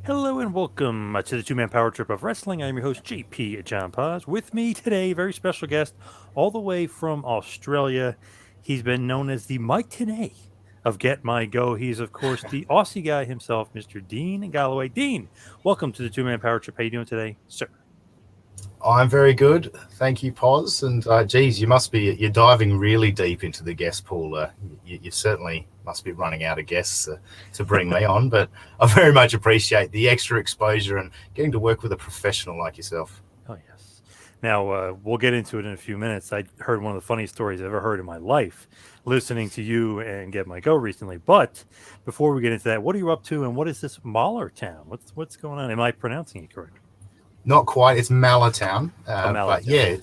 Hello and welcome to the two-man power trip of wrestling. I'm your host, JP John Paz. With me today, very special guest, all the way from Australia. He's been known as the Mike Tenay of Get My Go. He's, of course, the Aussie guy himself, Mr. Dean Galloway. Dean, welcome to the two-man power trip. How you doing today, sir? I'm very good, thank you, Poz. And geez, you're diving really deep into the guest pool. You certainly must be running out of guests to bring me on, but I very much appreciate the extra exposure and getting to work with a professional like yourself. Oh, yes. Now, we'll get into it in a few minutes. I heard one of the funniest stories I've ever heard in my life listening to you and Get My Go recently. But before we get into that, what are you up to and what is this Mahler town? What's going on? Am I pronouncing it correctly? Not quite, it's Malatown, Oh, Mahler but town.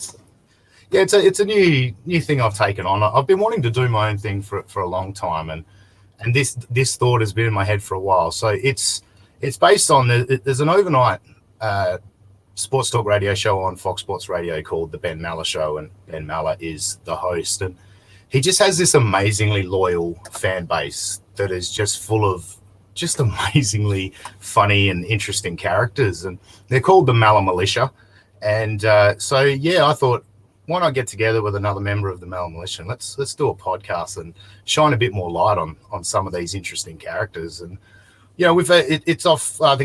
it's a new thing I've taken on. I've been wanting to do my own thing for a long time, and this thought has been in my head for a while. So it's based on there's an overnight sports talk radio show on Fox Sports Radio called The Ben Maller Show, and Ben Maller is the host. And he just has this amazingly loyal fan base that is just full of just amazingly funny and interesting characters. And they're called the Maller Militia. And I thought, why not get together with another member of the Maller Militia and let's do a podcast and shine a bit more light on some of these interesting characters. And it's off. I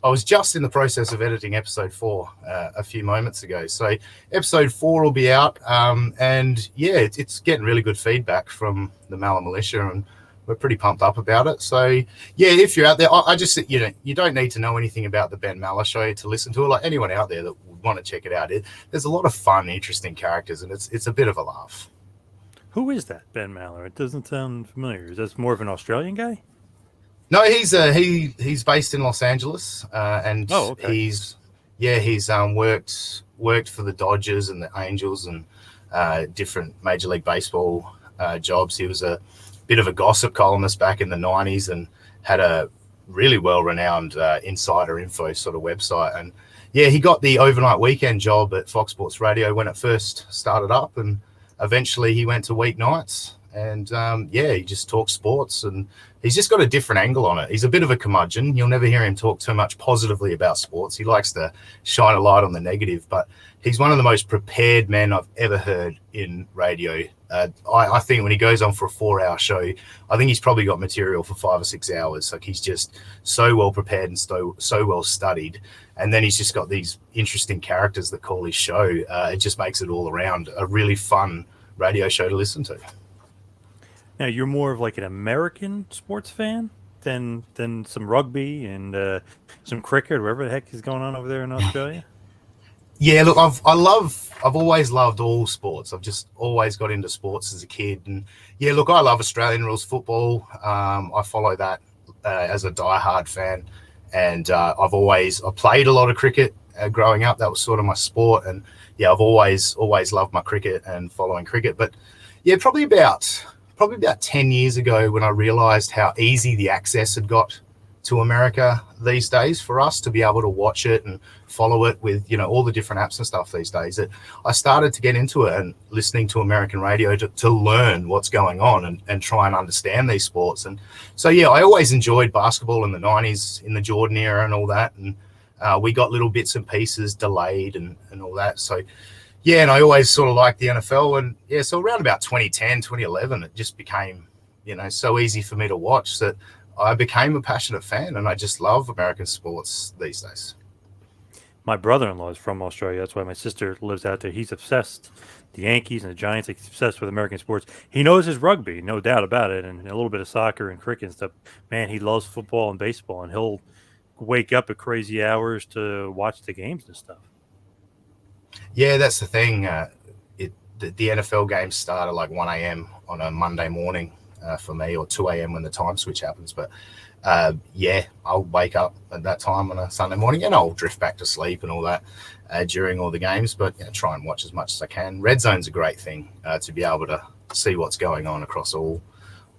was just in the process of editing episode 4 a few moments ago. So episode 4 will be out, and it's getting really good feedback from the Maller Militia, and we're pretty pumped up about it. So if you're out there, I just you don't need to know anything about the Ben Maller Show to listen to it. Like anyone out there that would want to check it out, there's a lot of fun, interesting characters, and it's a bit of a laugh. Who is that Ben Maller? It doesn't sound familiar. Is this more of an Australian guy? No, he's based in Los Angeles, and Oh, okay. he's worked for the Dodgers and the Angels and different Major League Baseball jobs. He was a bit of a gossip columnist back in the '90s and had a really well-renowned insider info sort of website. And he got the overnight weekend job at Fox Sports Radio when it first started up, and eventually he went to weeknights. And he just talks sports, and he's just got a different angle on it. He's a bit of a curmudgeon. You'll never hear him talk too much positively about sports. He likes to shine a light on the negative, but he's one of the most prepared men I've ever heard in radio. I think when he goes on for a 4-hour show, I think he's probably got material for 5 or 6 hours. Like, he's just so well prepared and so well studied. And then he's just got these interesting characters that call his show. It just makes it all around a really fun radio show to listen to. Now you're more of like an American sports fan than some rugby and some cricket, whatever the heck is going on over there in Australia. Yeah, look, I've always loved all sports. I've just always got into sports as a kid, and look, I love Australian rules football. I follow that as a diehard fan, and I played a lot of cricket growing up. That was sort of my sport, and I've always loved my cricket and following cricket. But probably about 10 years ago when I realized how easy the access had got to America these days for us to be able to watch it and follow it with, all the different apps and stuff these days, that I started to get into it and listening to American radio to learn what's going on and try and understand these sports. And so, I always enjoyed basketball in the 90s, in the Jordan era and all that. And we got little bits and pieces delayed and all that. So, and I always sort of liked the NFL. And so around about 2010, 2011, it just became, so easy for me to watch that I became a passionate fan, and I just love American sports these days. My brother-in-law is from Australia. That's why my sister lives out there. He's obsessed. The Yankees and the Giants. He's obsessed with American sports. He knows his rugby, no doubt about it, and a little bit of soccer and cricket and stuff. Man, he loves football and baseball, and he'll wake up at crazy hours to watch the games and stuff. Yeah, that's the thing. The NFL games start at like 1 a.m. on a Monday morning for me, or 2 a.m. when the time switch happens. But I'll wake up at that time on a Sunday morning, and I'll drift back to sleep and all that during all the games. But try and watch as much as I can. Red Zone's a great thing to be able to see what's going on across all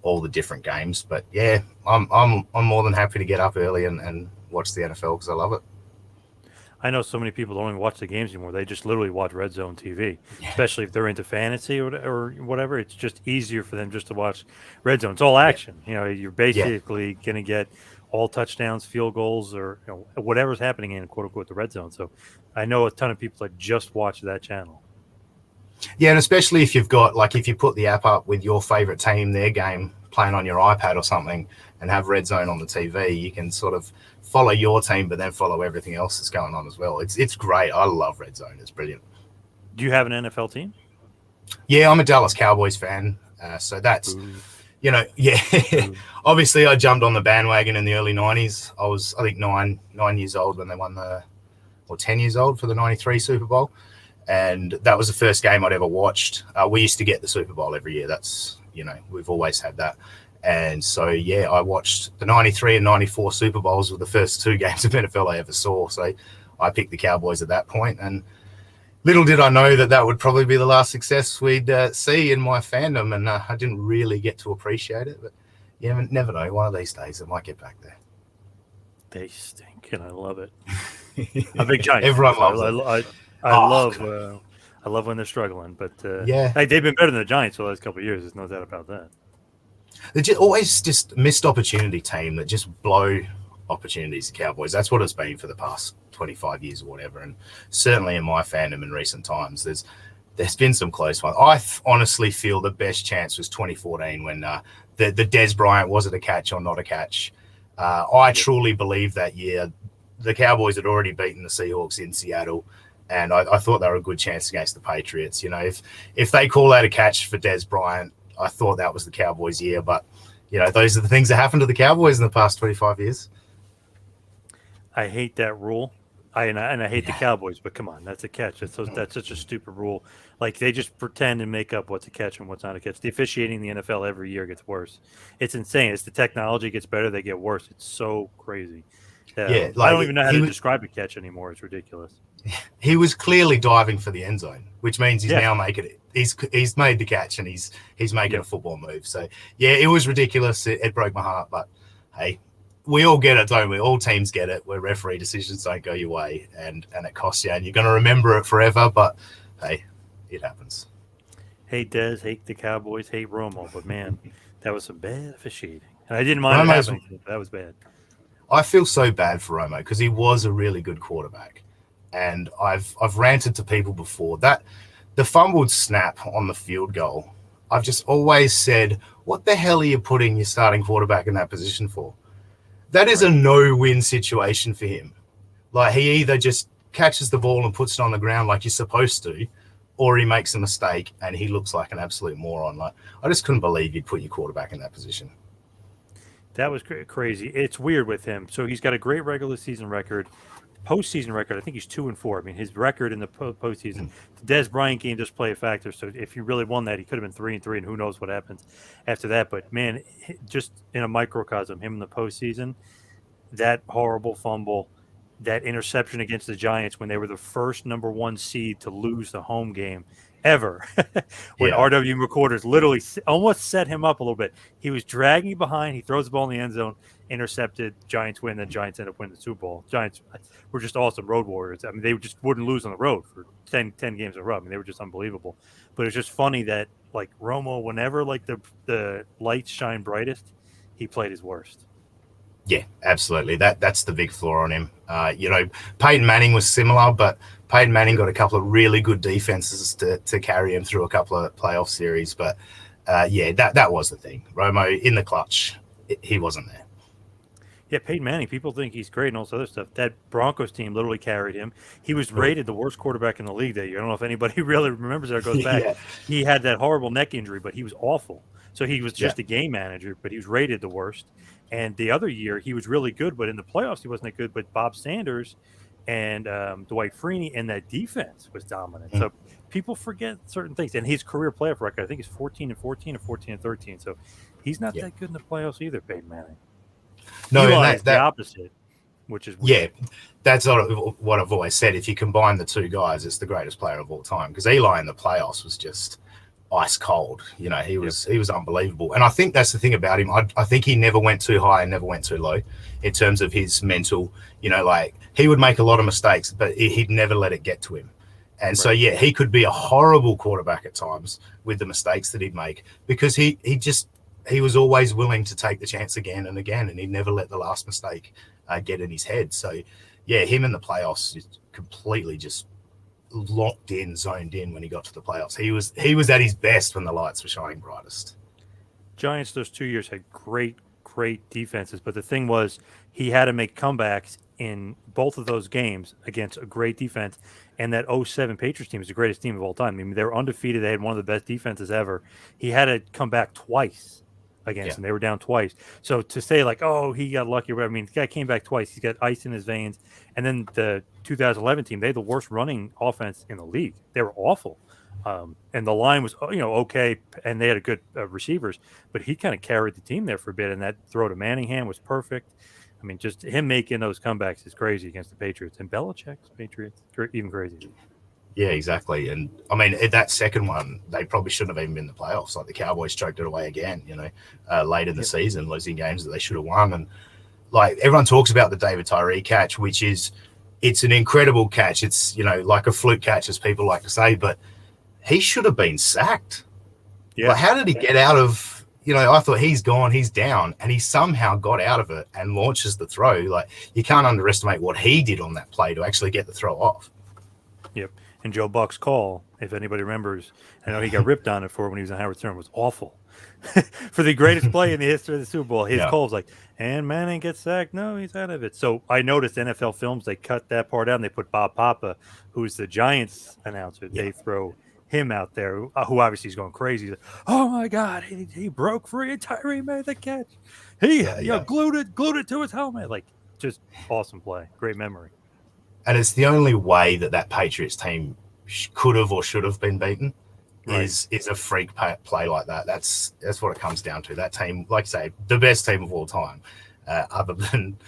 the different games. But I'm more than happy to get up early and watch the NFL because I love it. I know so many people don't even watch the games anymore. They just literally watch Red Zone TV, especially if they're into fantasy or whatever. It's just easier for them just to watch Red Zone. It's all Yeah, action. You're yeah, basically going to get all touchdowns, field goals, or whatever's happening in quote unquote the red zone. So I know a ton of people that just watch that channel. Yeah, and especially if you've got, like, if you put the app up with your favorite team, their game playing on your iPad or something, and have Red Zone on the TV, you can sort of follow your team, but then follow everything else that's going on as well. It's great. I love Red Zone. It's brilliant. Do you have an NFL team? Yeah, I'm a Dallas Cowboys fan. So that's, obviously I jumped on the bandwagon in the early 90s. I was, I think, nine years old when they won or 10 years old for the 93 Super Bowl. And that was the first game I'd ever watched. We used to get the Super Bowl every year. That's, we've always had that. And so, yeah, I watched the 93 and 94 Super Bowls were the first 2 games of NFL I ever saw. So I picked the Cowboys at that point. And little did I know that would probably be the last success we'd see in my fandom. And I didn't really get to appreciate it. But, yeah, never know. One of these days I might get back there. They stink, and I love it. I'm a big Giants. Everyone loves it. I love when they're struggling, but they've been better than the Giants for the last couple of years. There's no doubt about that. They're just always missed opportunity team that just blow opportunities. The Cowboys. That's what it's been for the past 25 years or whatever. And certainly in my fandom in recent times, there's been some close ones. I honestly feel the best chance was 2014 when the Des Bryant was it a catch or not a catch. I truly believe that year the Cowboys had already beaten the Seahawks in Seattle. And I thought they were a good chance against the Patriots. If they call out a catch for Des Bryant, I thought that was the Cowboys' year. But, those are the things that happened to the Cowboys in the past 25 years. I hate that rule. I hate the Cowboys, but come on, that's a catch. That's such a stupid rule. Like, they just pretend and make up what's a catch and what's not a catch. The officiating in the NFL every year gets worse. It's insane. As the technology gets better, they get worse. It's so crazy. I don't even know how to describe a catch anymore. It's ridiculous. He was clearly diving for the end zone, which means he's now making it. He's made the catch and he's making a football move. So yeah, it was ridiculous. It broke my heart, but hey, we all get it, don't we? All teams get it where referee decisions don't go your way and it costs you, and you're going to remember it forever. But hey, it happens. Hate Des, hate the Cowboys, hate Romo, but man, that was some bad officiating, and I didn't mind it happening, but that was bad. I feel so bad for Romo because he was a really good quarterback. And I've ranted to people before that the fumbled snap on the field goal. I've just always said, what the hell are you putting your starting quarterback in that position for? That is a no-win situation for him. Like, he either just catches the ball and puts it on the ground like you're supposed to, or he makes a mistake and he looks like an absolute moron. Like, I just couldn't believe you'd put your quarterback in that position. That was crazy. It's weird with him. So he's got a great regular season record. Postseason record, I think he's 2-4. I mean, his record in the postseason, the Des Bryant game does play a factor. So if he really won that, he could have been 3-3, and who knows what happens after that. But man, just in a microcosm, him in the postseason, that horrible fumble, that interception against the Giants when they were the first number 1 seed to lose the home game ever, when RW McCorders literally almost set him up a little bit. He was dragging behind. He throws the ball in the end zone, intercepted. Giants win. Then Giants end up winning the Super Bowl. Giants were just awesome road warriors. I mean, they just wouldn't lose on the road for 10 games in a row. I mean, they were just unbelievable. But it's just funny that, like, Romo, whenever like the lights shine brightest, he played his worst. Yeah, absolutely. That's the big flaw on him. Peyton Manning was similar, but Peyton Manning got a couple of really good defenses to carry him through a couple of playoff series. But that was the thing. Romo in the clutch, he wasn't there. Yeah, Peyton Manning, people think he's great and all this other stuff. That Broncos team literally carried him. He was rated the worst quarterback in the league that year. I don't know if anybody really remembers that or goes back. Yeah. He had that horrible neck injury, but he was awful. So he was just a game manager, but he was rated the worst. And the other year, he was really good, but in the playoffs, he wasn't that good. But Bob Sanders and Dwight Freeney and that defense was dominant. So people forget certain things. And his career playoff record, I think, is 14-14 or 14-13. So he's not that good in the playoffs either, Peyton Manning. No, that's the opposite, which is weird. Yeah, that's what I've always said. If you combine the two guys, it's the greatest player of all time. Because Eli in the playoffs was just ice cold. He was unbelievable. And I think that's the thing about him. I think he never went too high and never went too low in terms of his mental. Like, he would make a lot of mistakes, but he'd never let it get to him. And so, he could be a horrible quarterback at times with the mistakes that he'd make because he just he was always willing to take the chance again and again, and he never let the last mistake get in his head. So, yeah, him in the playoffs is completely just locked in, zoned in when he got to the playoffs. He was at his best when the lights were shining brightest. Giants those 2 years had great defenses, but the thing was he had to make comebacks in both of those games against a great defense. And that 07 Patriots team is the greatest team of all time. I mean, they were undefeated. They had one of the best defenses ever. He had to come back twice against them. They were down twice. So to say like, oh, he got lucky or whatever, I mean, the guy came back twice. He's got ice in his veins. And then the 2011 team, they had the worst running offense in the league. They were awful. And the line was, okay, and they had a good receivers, but he kind of carried the team there for a bit, and that throw to Manningham was perfect. I mean, just him making those comebacks is crazy against the Patriots. And Belichick's Patriots, even crazier. Yeah, exactly. And, I mean, that second one, they probably shouldn't have even been in the playoffs. Like, the Cowboys choked it away again, late in the season, losing games that they should have won. And, like, everyone talks about the David Tyree catch, which is – it's an incredible catch. It's, like a fluke catch, as people like to say, but – he should have been sacked. Yeah. Like, how did he get out of, I thought he's gone, he's down, and he somehow got out of it and launches the throw. Like, you can't underestimate what he did on that play to actually get the throw off. Yep. And Joe Buck's call, if anybody remembers, I know he got ripped on it for when he was on Howard Stern, was awful. For the greatest play in the history of the Super Bowl, his call was like, and Manning gets sacked. No, he's out of it. So I noticed NFL Films, they cut that part out, and they put Bob Papa, who's the Giants announcer. Yeah. They throw him out there, who obviously is going crazy. Like, oh my God, he broke free and Tyree made the catch. He glued it to his helmet. Like, just awesome play, great memory. And it's the only way that Patriots team could have or should have been beaten. Right. Is a freak play like that. That's what it comes down to. That team, like I say, the best team of all time, other than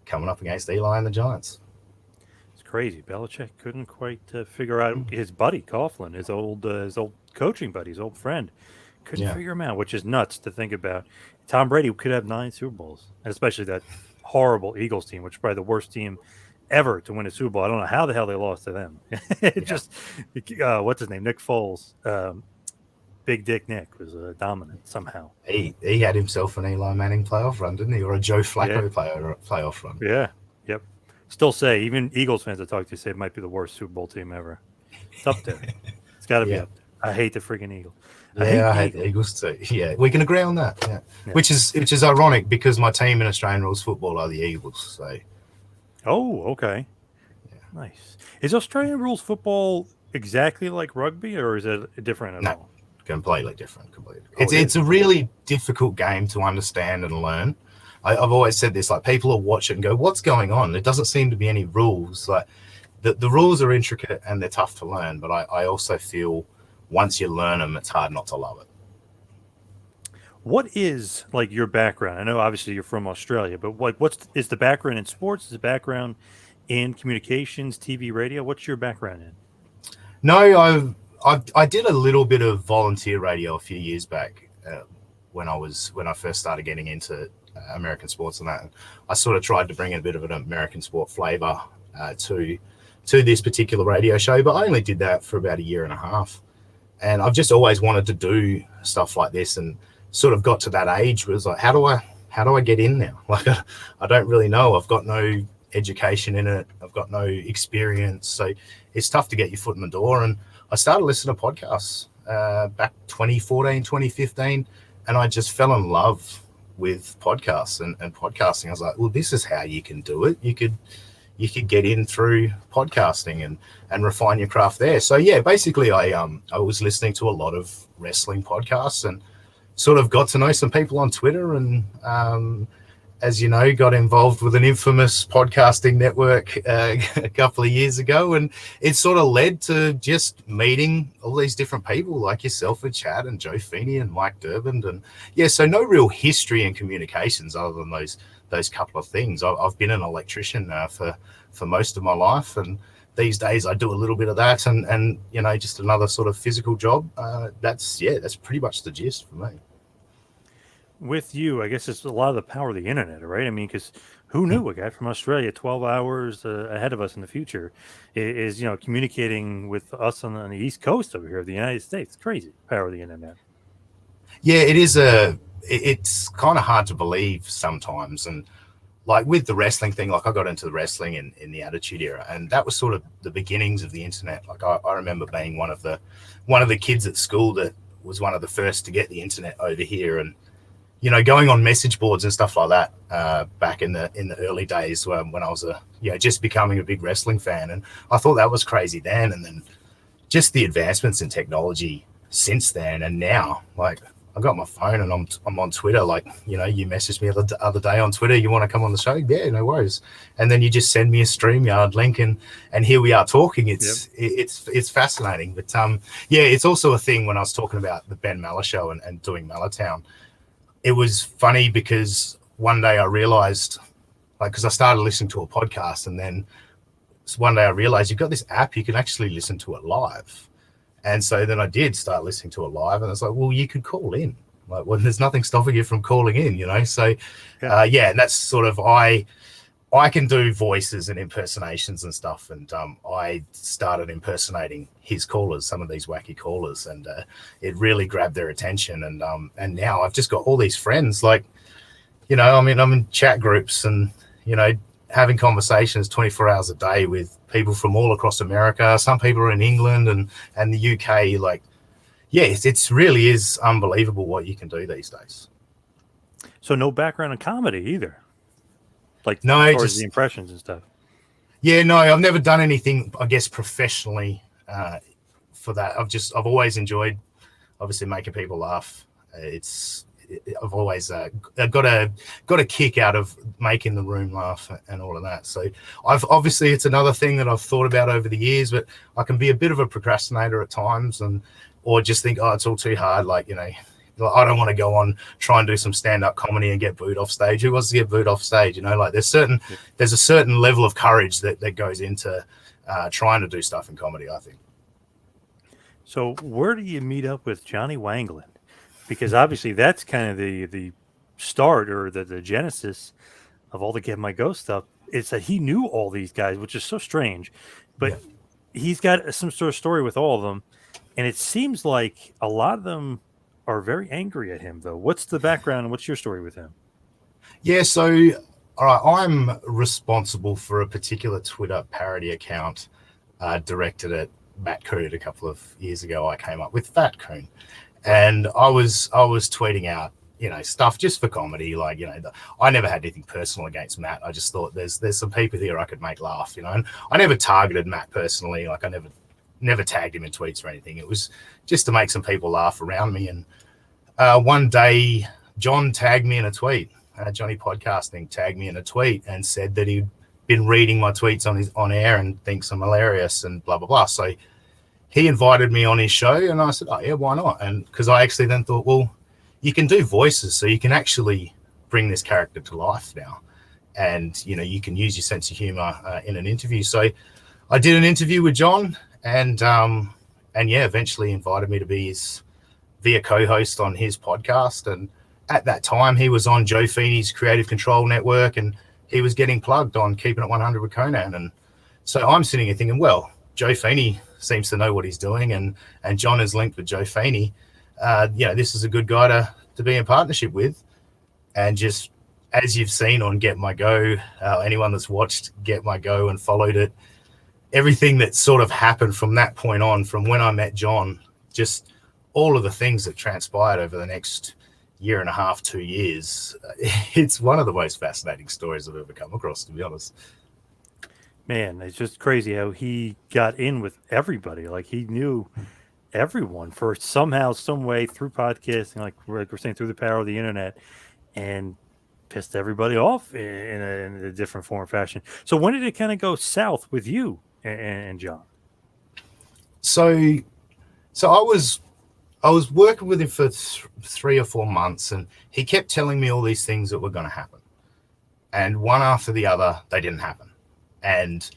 coming up against Eli and the Giants. Crazy. Belichick couldn't quite figure out his buddy Coughlin, his old coaching buddy, his old friend. Couldn't figure him out, which is nuts to think about. Tom Brady could have 9 Super Bowls, and especially that horrible Eagles team, which is probably the worst team ever to win a Super Bowl. I don't know how the hell they lost to them. Just what's his name, Nick Foles. Big Dick Nick was dominant somehow. He had himself an Eli Manning playoff run, didn't he, or a Joe Flacco playoff run? Yeah. Yep. Still say, even Eagles fans I talk to say it might be the worst Super Bowl team ever. It's up there. It's got to be up there. I hate the freaking Eagles. I hate the Eagles too. Yeah, we can agree on that. Yeah. Which is ironic because my team in Australian rules football are the Eagles. So. Oh, okay. Yeah. Nice. Is Australian rules football exactly like rugby, or is it different at all? Completely different. It's a really difficult game to understand and learn. I've always said this, like, people will watch it and go, what's going on? There doesn't seem to be any rules. Like, the rules are intricate and they're tough to learn, but I also feel once you learn them, it's hard not to love it. What is, like, your background? I know obviously you're from Australia, but is the background in sports? Is the background in communications, TV, radio? What's your background in? No, I did a little bit of volunteer radio a few years back when I first started getting into American sports and that. And I sort of tried to bring in a bit of an American sport flavor to this particular radio show, but I only did that for about a year and a half. And I've just always wanted to do stuff like this, and sort of got to that age where it was like, how do I get in now? Like, I don't really know. I've got no education in it. I've got no experience. So it's tough to get your foot in the door. And I started listening to podcasts back 2014, 2015, and I just fell in love with podcasts and podcasting. I was like, well, this is how you can do it. You could get in through podcasting and refine your craft there. So yeah, basically I was listening to a lot of wrestling podcasts and sort of got to know some people on Twitter, and as you know, got involved with an infamous podcasting network a couple of years ago, and it sort of led to just meeting all these different people like yourself and Chad and Joe Feeney and Mike Durbin. And yeah, so no real history in communications other than those couple of things. I've been an electrician for most of my life, and these days I do a little bit of that and you know, just another sort of physical job. That's pretty much the gist for me. With you, I guess it's a lot of the power of the internet, right? I mean, because who knew a guy from Australia 12 hours ahead of us in the future is communicating with us on the East Coast over here of the United States. It's crazy, power of the internet. Yeah, it is it's kind of hard to believe sometimes. And like with the wrestling thing, like I got into the wrestling in the Attitude Era, and that was sort of the beginnings of the internet. Like I remember being one of the kids at school that was one of the first to get the internet over here, and going on message boards and stuff like that back in the early days when I was just becoming a big wrestling fan. And I thought that was crazy then. And then just the advancements in technology since then and now, like I got my phone and I'm on Twitter. Like, you messaged me the other day on Twitter, you want to come on the show? Yeah, no worries. And then you just send me a StreamYard link and here we are talking. It's fascinating. But it's also a thing when I was talking about the Ben Maller show and doing Mallertown. It was funny because one day I realized, like, because I started listening to a podcast, and then one day I realized you've got this app, you can actually listen to it live. And so then I did start listening to it live, and it's like, well, you could call in. Like, well, there's nothing stopping you from calling in, So, and that's sort of, I can do voices and impersonations and stuff, and I started impersonating his callers, some of these wacky callers, and it really grabbed their attention. And now I've just got all these friends, like, I'm in chat groups and having conversations 24 hours a day with people from all across America. Some people are in England and the UK. Like, it's really is unbelievable what you can do these days. So no background in comedy either. Like, no, as far as the impressions and stuff. Yeah, no, I've never done anything, I guess, professionally for that. I've always enjoyed, obviously, making people laugh. I've always got a kick out of making the room laugh and all of that. So obviously it's another thing that I've thought about over the years, but I can be a bit of a procrastinator at times, or just think, oh, it's all too hard. Like, I don't want to go on, try and do some stand-up comedy and get booed off stage. Who wants to get booed off stage? Like there's a certain level of courage that goes into trying to do stuff in comedy, I think. So where do you meet up with Johnny Wanglin? Because obviously that's kind of the start or the genesis of all the Get My Go stuff. It's that he knew all these guys, which is so strange. But he's got some sort of story with all of them. And it seems like a lot of them are very angry at him, though. What's the background and what's your story with him? Yeah, so all right, I'm responsible for a particular Twitter parody account directed at Matt Coon. A couple of years ago, I came up with Fat Coon. And I was tweeting out, stuff just for comedy. Like, I never had anything personal against Matt. I just thought there's some people here I could make laugh, and I never targeted Matt personally. Like, I never tagged him in tweets or anything. It was just to make some people laugh around me. And one day, John tagged me in a tweet. Johnny Podcasting tagged me in a tweet and said that he'd been reading my tweets on air and thinks I'm hilarious and blah, blah, blah. So he invited me on his show, and I said, oh, yeah, why not? And because I actually then thought, well, you can do voices, so you can actually bring this character to life now. And, you can use your sense of humor in an interview. So I did an interview with John, and eventually invited me to be a co-host on his podcast. And at that time, he was on Joe Feeney's Creative Control Network, and he was getting plugged on Keeping It 100 with Conan. And so I'm sitting here thinking, well, Joe Feeney seems to know what he's doing, and John is linked with Joe Feeney. This is a good guy to be in partnership with. And just as you've seen on Get My Go, anyone that's watched Get My Go and followed it, everything that sort of happened from that point on, from when I met John, just all of the things that transpired over the next year and a half, 2 years, it's one of the most fascinating stories I've ever come across, to be honest. Man, it's just crazy how he got in with everybody. Like, he knew everyone for somehow, some way, through podcasting, like we're saying, through the power of the internet, and pissed everybody off in a different form or fashion. So when did it kind of go south with you and John? So I was working with him for 3 or 4 months, and he kept telling me all these things that were going to happen. And one after the other, they didn't happen. And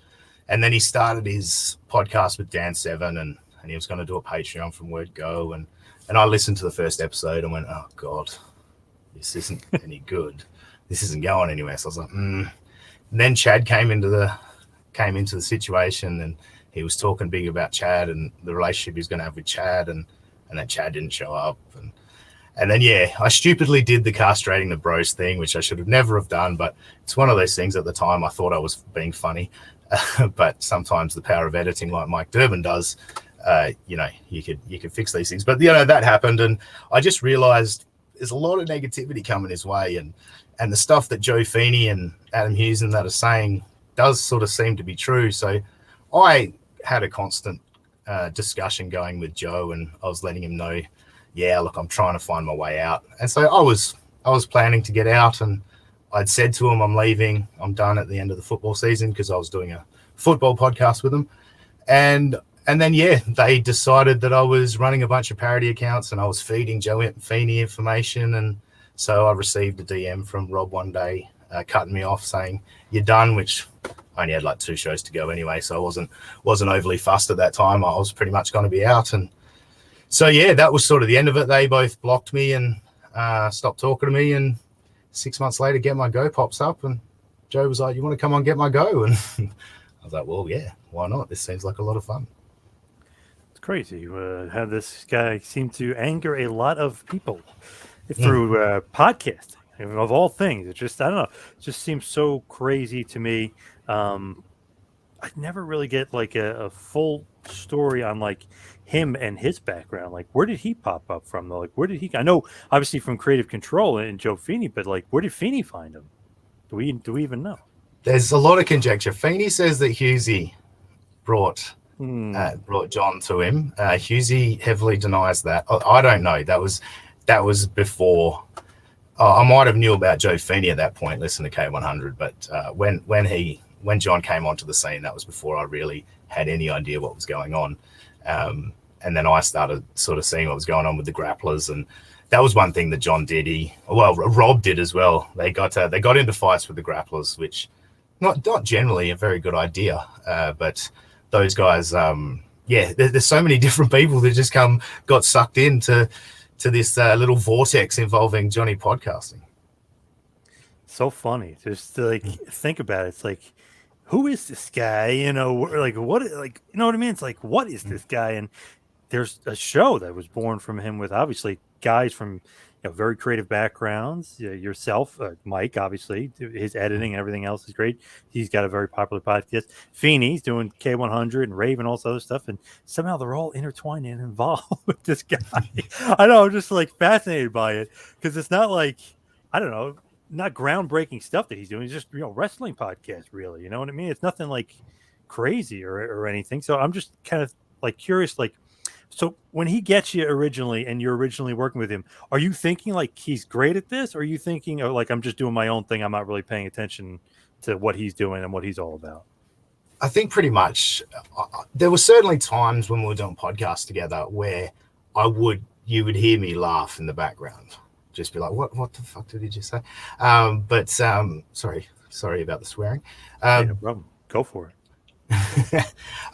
then he started his podcast with Dan Seven, and he was going to do a Patreon from Word Go. And I listened to the first episode and went, oh, God, this isn't any good. This isn't going anywhere. So I was like, And then Chad came into the situation, and he was talking big about Chad and the relationship he's going to have with Chad, and then Chad didn't show up. And then, yeah, I stupidly did the castrating the bros thing, which I should have never have done. But it's one of those things at the time I thought I was being funny. But sometimes the power of editing, like Mike Durbin does, you could fix these things. But, that happened. And I just realized there's a lot of negativity coming his way. And the stuff that Joe Feeney and Adam Hughes and that are saying does sort of seem to be true. So I had a constant discussion going with Joe, and I was letting him know, yeah, look, I'm trying to find my way out. And so I was planning to get out, and I'd said to him, I'm leaving. I'm done at the end of the football season, because I was doing a football podcast with them. And then, yeah, they decided that I was running a bunch of parody accounts and I was feeding Joe Feeney information. And so I received a DM from Rob one day, cutting me off, saying, you're done, which I only had like 2 shows to go anyway. So I wasn't overly fussed at that time. I was pretty much going to be out. And so, yeah, that was sort of the end of it. They both blocked me and stopped talking to me. And 6 months later, Get My Go pops up, and Joe was like, you want to come on Get My Go? And I was like, well, yeah, why not? This seems like a lot of fun. It's crazy how this guy seemed to anger a lot of people through podcasting, of all things. It just, I don't know, it just seems so crazy to me. I never really get like a full story on like him and his background. Like, where did he pop up from though? Like, where did he? I know obviously from Creative Control and Joe Feeney, but like, where did Feeney find him? Do we even know? There's a lot of conjecture. Feeney says that Hughesy brought John to him. Hughesy heavily denies that. I don't know. That was before. I might have knew about Joe Feeney at that point, listen to K100, but when John came onto the scene, that was before I really had any idea what was going on. And then I started sort of seeing what was going on with the grapplers, and that was one thing that John did. Rob did as well. They got into fights with the grapplers, which not generally a very good idea. But those guys, there's so many different people that just got sucked into this little vortex involving Johnny podcasting. So funny. Just to, like, think about it. It's like, who is this guy? Like, what? Like, you know what I mean? It's like, what is this guy? And there's a show that was born from him with obviously guys from very creative backgrounds. Yourself, Mike, obviously, his editing and everything else is great. He's got a very popular podcast. Feeney's doing K100 and Rave and all this other stuff, and somehow they're all intertwined and involved with this guy. I know, I'm just like fascinated by it, because it's not like, I don't know, not groundbreaking stuff that he's doing. It's just wrestling podcast, really. You know what I mean? It's nothing like crazy or anything. So I'm just kind of like curious, like, so when he gets you originally and you're originally working with him, are you thinking like he's great at this? Or are you thinking, oh, like, I'm just doing my own thing, I'm not really paying attention to what he's doing and what he's all about? I think pretty much there were certainly times when we were doing podcasts together where you would hear me laugh in the background, just be like, what the fuck did he just say? But sorry about the swearing. No problem. Go for it. But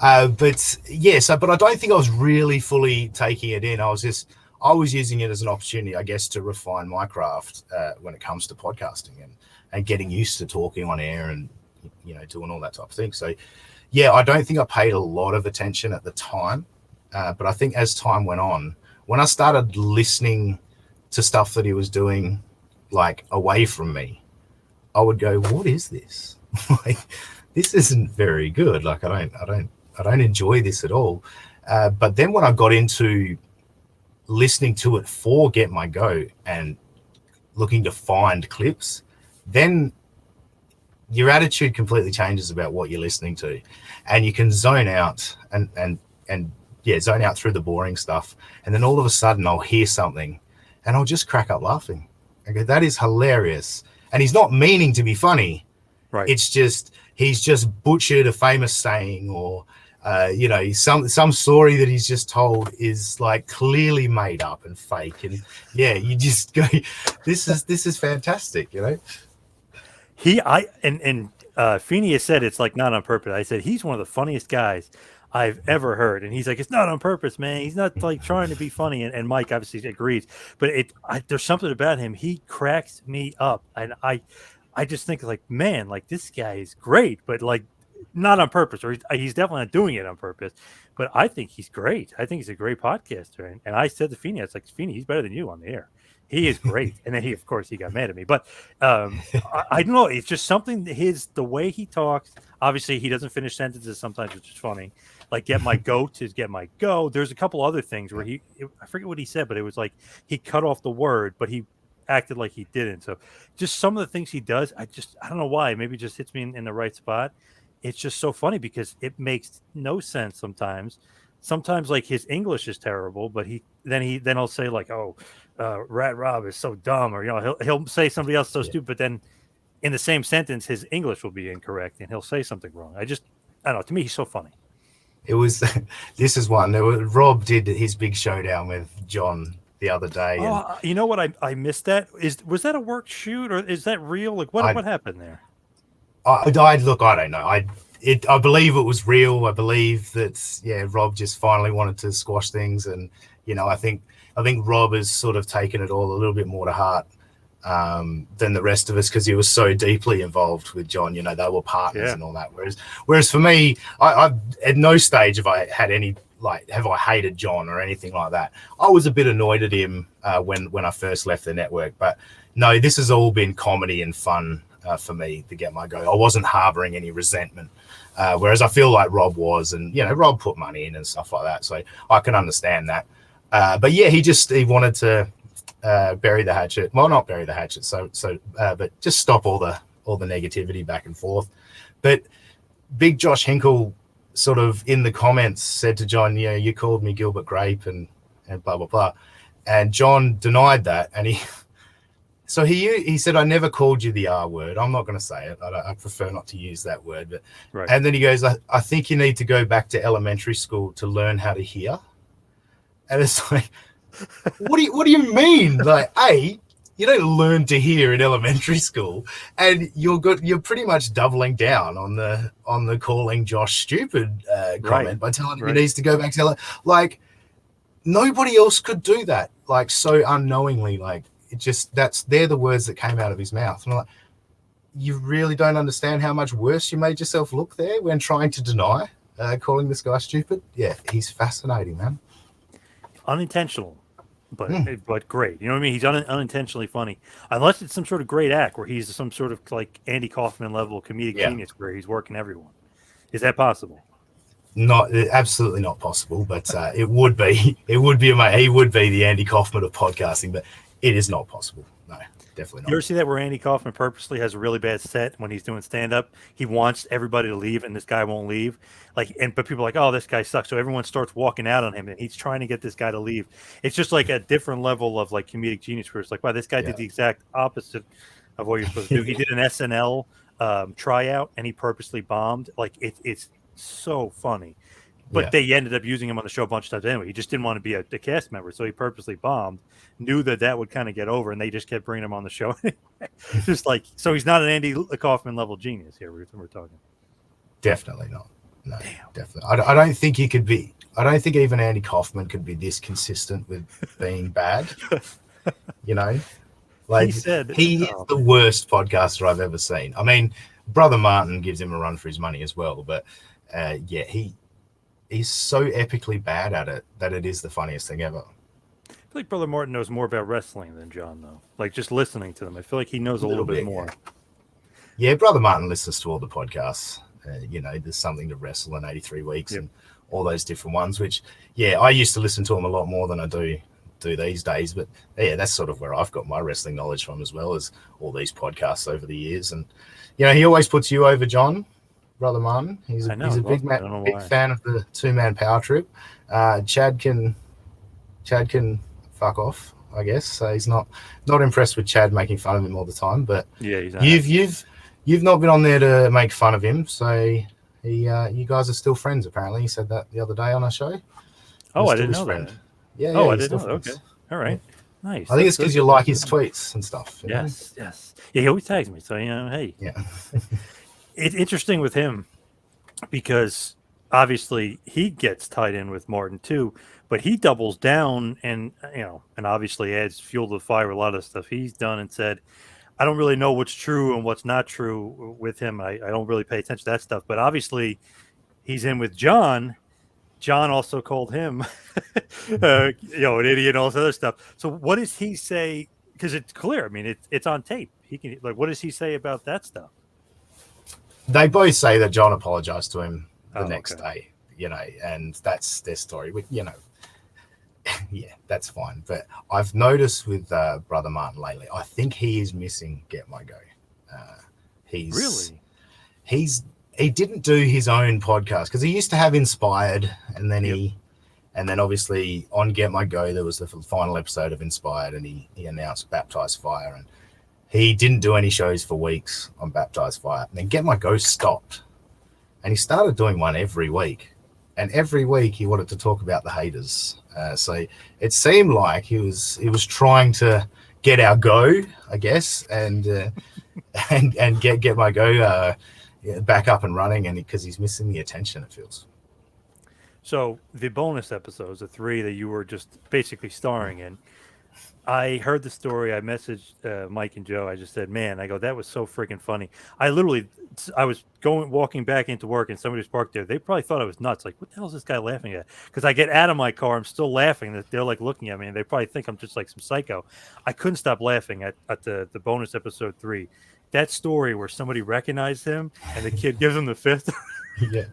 I don't think I was really fully taking it in. I was using it as an opportunity, I guess, to refine my craft when it comes to podcasting and getting used to talking on air and doing all that type of thing. So yeah, I don't think I paid a lot of attention at the time, but I think as time went on, when I started listening to stuff that he was doing like away from me, I would go, what is this? Like, this isn't very good. Like, I don't enjoy this at all. But then when I got into listening to it for Get My Go and looking to find clips, then your attitude completely changes about what you're listening to, and you can zone out and zone out through the boring stuff. And then all of a sudden I'll hear something and I'll just crack up laughing. I go, that is hilarious. And he's not meaning to be funny. Right. It's just, he's just butchered a famous saying, or some story that he's just told is like clearly made up and fake. And yeah, you just go, this is fantastic, Feeney has said it's like not on purpose. I said he's one of the funniest guys I've ever heard, and he's like, it's not on purpose, man. He's not like trying to be funny. And Mike obviously agrees, but there's something about him. He cracks me up, and I just think like, man, like this guy is great, but like not on purpose, or he's definitely not doing it on purpose. But I think he's great. I think he's a great podcaster. And I said to Feeney, it's like, Feeney, he's better than you on the air. He is great, and then of course, he got mad at me. But I don't know. It's just something. The way he talks. Obviously, he doesn't finish sentences sometimes, which is funny. Like "get my goat" is "get my go." There's a couple other things where I forget what he said, but it was like he cut off the word, but he acted like he didn't. So just some of the things he does, I don't know why. Maybe it just hits me in the right spot. It's just so funny because it makes no sense sometimes. Sometimes like his English is terrible, but he'll say like, "Oh, Rat Rob is so dumb," or he'll say somebody else so stupid. But then in the same sentence, his English will be incorrect, and he'll say something wrong. I don't know. To me, he's so funny. It was this is one. Rob did his big showdown with John the other day. Oh, you know what? I missed that. Was that a work shoot or is that real? Like what happened there? I don't know. I believe it was real. I believe that Rob just finally wanted to squash things, and I think Rob has sort of taken it all a little bit more to heart than the rest of us because he was so deeply involved with John. They were partners and all that. Whereas for me, I at no stage have I had any have I hated John or anything like that. I was a bit annoyed at him when I first left the network, but no, this has all been comedy and fun for me to get my go. I wasn't harboring any resentment, whereas I feel like Rob was, and Rob put money in and stuff like that, so I can understand that. But yeah, he wanted to bury the hatchet. Well, not bury the hatchet, but just stop all the negativity back and forth. But Big Josh Hinkle sort of in the comments said to John, you called me Gilbert Grape and blah blah blah, and John denied that, and he said, I never called you the R word. I'm not going to say it. I prefer not to use that word. But right. And then he goes, I think you need to go back to elementary school to learn how to hear. And it's like, what do you mean? Like, you don't learn to hear in elementary school, and you're pretty much doubling down on the calling Josh stupid comment by telling him he needs to go back to like nobody else could do that. Like so unknowingly, like. They're the words that came out of his mouth. And I'm like, you really don't understand how much worse you made yourself look there when trying to deny calling this guy stupid. Yeah, he's fascinating, man. Unintentional, but great. You know what I mean? He's unintentionally funny. Unless it's some sort of great act where he's some sort of like Andy Kaufman level comedic genius where he's working everyone. Is that possible? Absolutely not possible, but it would be. He would be the Andy Kaufman of podcasting, but it is not possible. No, definitely not. You ever see that where Andy Kaufman purposely has a really bad set when he's doing stand-up? He wants everybody to leave, and this guy won't leave. But people are like, "Oh, this guy sucks," so everyone starts walking out on him, and he's trying to get this guy to leave. It's just like a different level of like comedic genius, where it's like, "Wow, this guy did the exact opposite of what you're supposed to do." He did an SNL tryout, and he purposely bombed. Like it's so funny. But they ended up using him on the show a bunch of times anyway. He just didn't want to be a cast member, so he purposely bombed. Knew that would kind of get over, and they just kept bringing him on the show. Just like so, he's not an Andy Kaufman level genius here. We're talking. Definitely not. No, definitely. I don't think he could be. I don't think even Andy Kaufman could be this consistent with being bad. Like he is the worst podcaster I've ever seen. I mean, Brother Martin gives him a run for his money as well, but he's so epically bad at it that it is the funniest thing ever. I feel like Brother Martin knows more about wrestling than John, though. Like just listening to them, I feel like he knows a little bit more. Yeah, Brother Martin listens to all the podcasts. There's something to wrestle in 83 weeks and all those different ones, which, I used to listen to him a lot more than I do these days. But that's sort of where I've got my wrestling knowledge from, as well as all these podcasts over the years. And, he always puts you over, John. Brother Martin, he's a big fan of the two-man power trip. Chad can fuck off, I guess. So he's not impressed with Chad making fun of him all the time. But you've not been on there to make fun of him, so you guys are still friends. Apparently, he said that the other day on our show. Oh, I didn't know that. Yeah. I didn't know that. Okay, all right, nice. I think it's because you like his tweets and stuff. Yes. Yeah, he always tags me, so hey. Yeah. It's interesting with him because obviously he gets tied in with Martin too, but he doubles down and obviously adds fuel to the fire with a lot of stuff he's done and said, I don't really know what's true and what's not true with him. I don't really pay attention to that stuff, but obviously he's in with John. John also called him, an idiot and all this other stuff. So what does he say because it's clear. I mean, it's on tape. He can like, what does he say about that stuff? They both say that John apologized to him the Oh, next okay. day, and that's their story. Yeah, that's fine. But I've noticed with Brother Martin lately, I think he is missing Get My Go. Really? He didn't do his own podcast because he used to have Inspired, and then Yep. and then obviously on Get My Go there was the final episode of Inspired, and he announced Baptized Fire, and he didn't do any shows for weeks on Baptized Fire. And then Get My Go stopped, and he started doing one every week, and every week he wanted to talk about the haters. So it seemed like he was trying to get our go, I guess, and get My Go back up and running, and because he's missing the attention, it feels. So the bonus episodes, the 3 that you were just basically starring in, I heard the story. I messaged Mike and Joe. I just said, "Man," I go, "that was so freaking funny." I was walking back into work, and somebody was parked there. They probably thought I was nuts. Like, what the hell is this guy laughing at? Because I get out of my car, I'm still laughing. That they're like looking at me, and they probably think I'm just like some psycho. I couldn't stop laughing at the bonus episode 3. That story where somebody recognized him, and the kid gives him the fist. Yeah.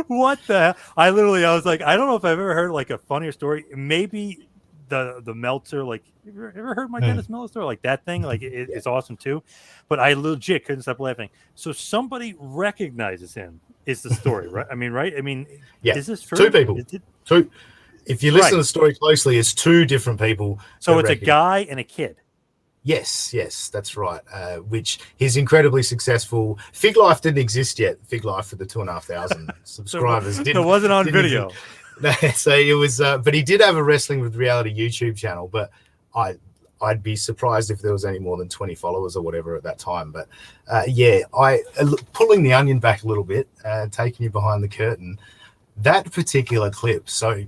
What the? I was like, I don't know if I've ever heard like a funnier story. Maybe the Meltzer, like, you ever heard my Dennis Miller story? Like that thing, like it's awesome too. But I legit couldn't stop laughing. So somebody recognizes him is the story, right? I mean, right? I mean, Yeah. is this true? Two people. Two. If you listen to the story closely, it's two different people. So it's a guy and a kid. Yes, that's right. Which he's incredibly successful. Fig Life didn't exist yet. Fig Life for the 2,500 subscribers. It wasn't on video. So it was, but he did have a Wrestling with Reality YouTube channel. But I'd be surprised if there was any more than 20 followers or whatever at that time. But pulling the onion back a little bit, taking you behind the curtain, that particular clip. So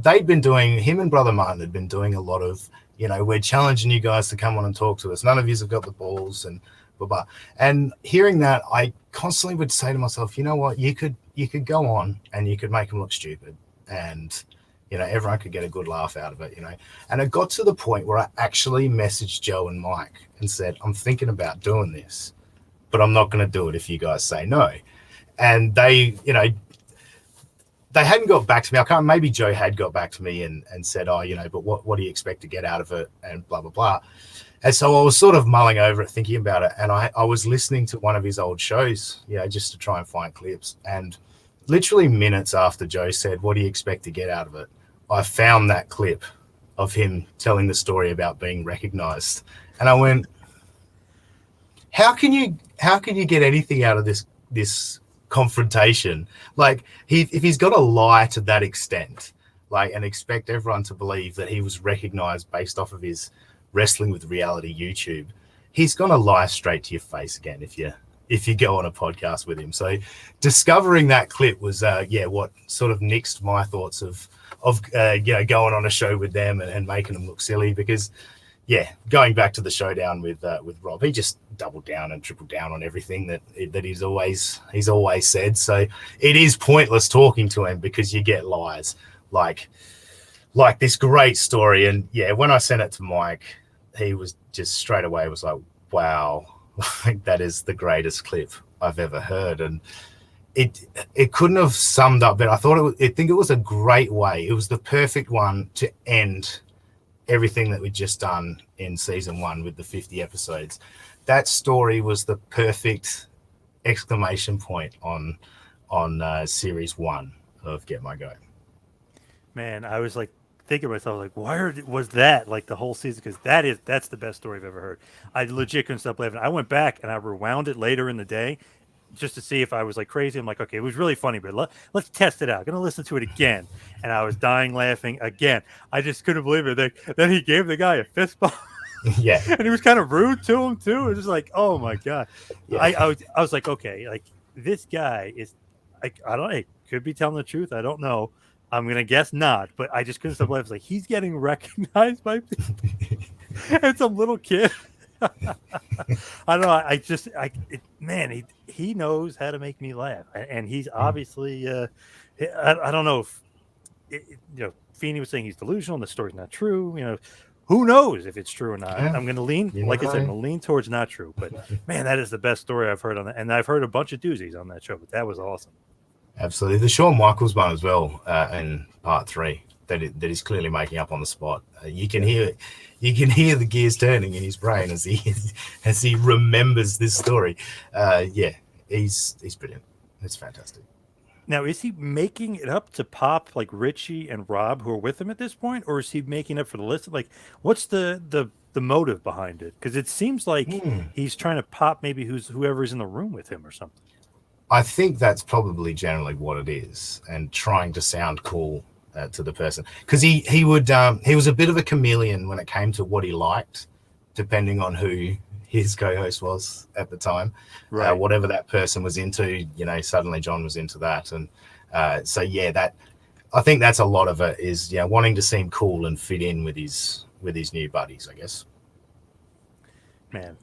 him and Brother Martin had been doing a lot of, we're challenging you guys to come on and talk to us. None of you have got the balls and blah, blah. And hearing that, I constantly would say to myself, you know what, you could go on and you could make them look stupid, and, everyone could get a good laugh out of it, And it got to the point where I actually messaged Joe and Mike and said, I'm thinking about doing this, but I'm not going to do it if you guys say no. And they hadn't got back to me. Maybe Joe had got back to me and said, but what do you expect to get out of it? And blah, blah, blah. And so I was sort of mulling over it, thinking about it. And I was listening to one of his old shows, just to try and find clips. And literally minutes after Joe said, what do you expect to get out of it? I found that clip of him telling the story about being recognized. And I went, how can you get anything out of this confrontation? Like, if he's got to lie to that extent, like, and expect everyone to believe that he was recognized based off of his Wrestling with Reality YouTube, he's gonna lie straight to your face again if you go on a podcast with him. So discovering that clip was what sort of nixed my thoughts of going on a show with them and making them look silly, because going back to the showdown with Rob, he just doubled down and tripled down on everything that he's always said. So it is pointless talking to him, because you get lies like this great story. And when I sent it to Mike, he was just straight away was like, wow, that is the greatest clip I've ever heard. And it couldn't have summed up better. I think it was a great way. It was the perfect one to end everything that we'd just done in season 1 with the 50 episodes. That story was the perfect exclamation point on series 1 of Get My Go. Man, I was like thinking to myself, like, why was that like the whole season? Because that's the best story I've ever heard. I legit couldn't stop laughing. I went back and I rewound it later in the day just to see if I was like crazy. I'm like, okay, it was really funny, but let's test it out. I'm gonna listen to it again, and I was dying laughing again. I just couldn't believe it. Then he gave the guy a fist bump. Yeah, and he was kind of rude to him too. It was just like, oh my god. Yeah. I was like, okay, like this guy is, like, I don't know, he could be telling the truth. I don't know. I'm gonna guess not, but I just couldn't stop laughing. Like, he's getting recognized by people. And some little kid. I don't know. He knows how to make me laugh, and he's obviously. I don't know if Feeney was saying he's delusional and the story's not true. Who knows if it's true or not? Yeah, I'm going to lean, you like I never said, I'm know. going to lean towards not true. But man, that is the best story I've heard on that. And I've heard a bunch of doozies on that show, but that was awesome. Absolutely. The Shawn Michaels one as well in part 3 that is clearly making up on the spot. You can hear the gears turning in his brain as he remembers this story. He's brilliant. It's fantastic. Now, is he making it up to pop like Richie and Rob who are with him at this point, or is he making up for the list? Like, what's the motive behind it? Because it seems like he's trying to pop maybe whoever's in the room with him or something. I think that's probably generally what it is, and trying to sound cool to the person, because he was a bit of a chameleon when it came to what he liked, depending on who his co-host was at the time. Right. Whatever that person was into, suddenly John was into that, and that I think that's a lot of it is wanting to seem cool and fit in with his new buddies, I guess. Man,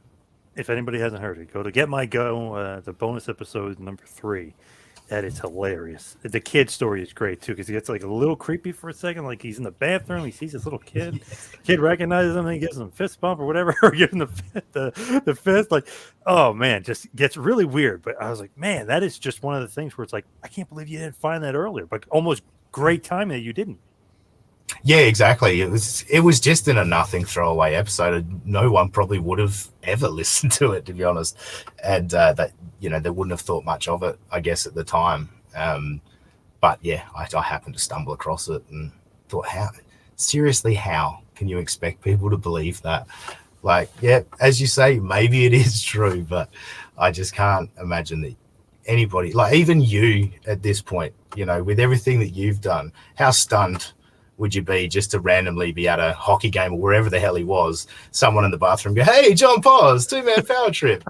if anybody hasn't heard it, go to Get My Go, the bonus episode number 3. That is hilarious. The kid story is great too, because he gets like a little creepy for a second. Like he's in the bathroom, he sees this little kid. Kid recognizes him, and he gives him a fist bump or whatever, or gives him the fist. Like, oh man, just gets really weird. But I was like, man, that is just one of the things where it's like, I can't believe you didn't find that earlier. But almost great timing that you didn't. Yeah, exactly. It was just in a nothing throwaway episode. No one probably would have ever listened to it, to be honest, and that they wouldn't have thought much of it, I guess, at the time. But yeah, I happened to stumble across it and thought, how can you expect people to believe that? Like, yeah, as you say, maybe it is true, but I just can't imagine that anybody, like even you at this point, with everything that you've done, how stunned would you be just to randomly be at a hockey game or wherever the hell he was, someone in the bathroom go, "Hey, John Paz, 2-man power trip,"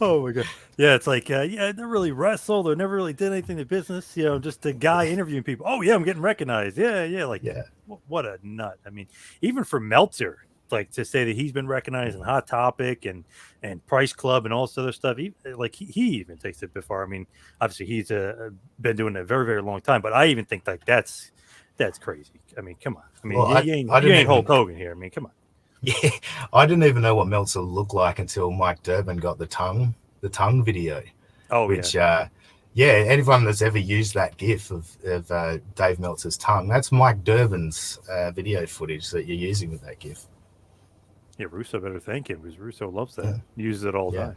Oh my god. Yeah, it's like, I never really wrestled or never really did anything to business, just a guy interviewing people. Oh yeah, I'm getting recognized. Yeah. Like, Yeah. What a nut. I mean, even for Meltzer, like to say that he's been recognized in Hot Topic and Price Club and all this other stuff. He even takes it before. I mean, obviously he's been doing it a very, very long time, but I even think like that's crazy. I mean, come on. I mean, Well, you ain't Hulk Hogan here. I mean, come on. Yeah, I didn't even know what Meltzer looked like until Mike Durbin got the tongue video. Oh, which, anyone that's ever used that GIF of Dave Meltzer's tongue, that's Mike Durbin's video footage that you're using with that GIF. Yeah, Russo better thank him, because Russo loves that. He uses it all the time.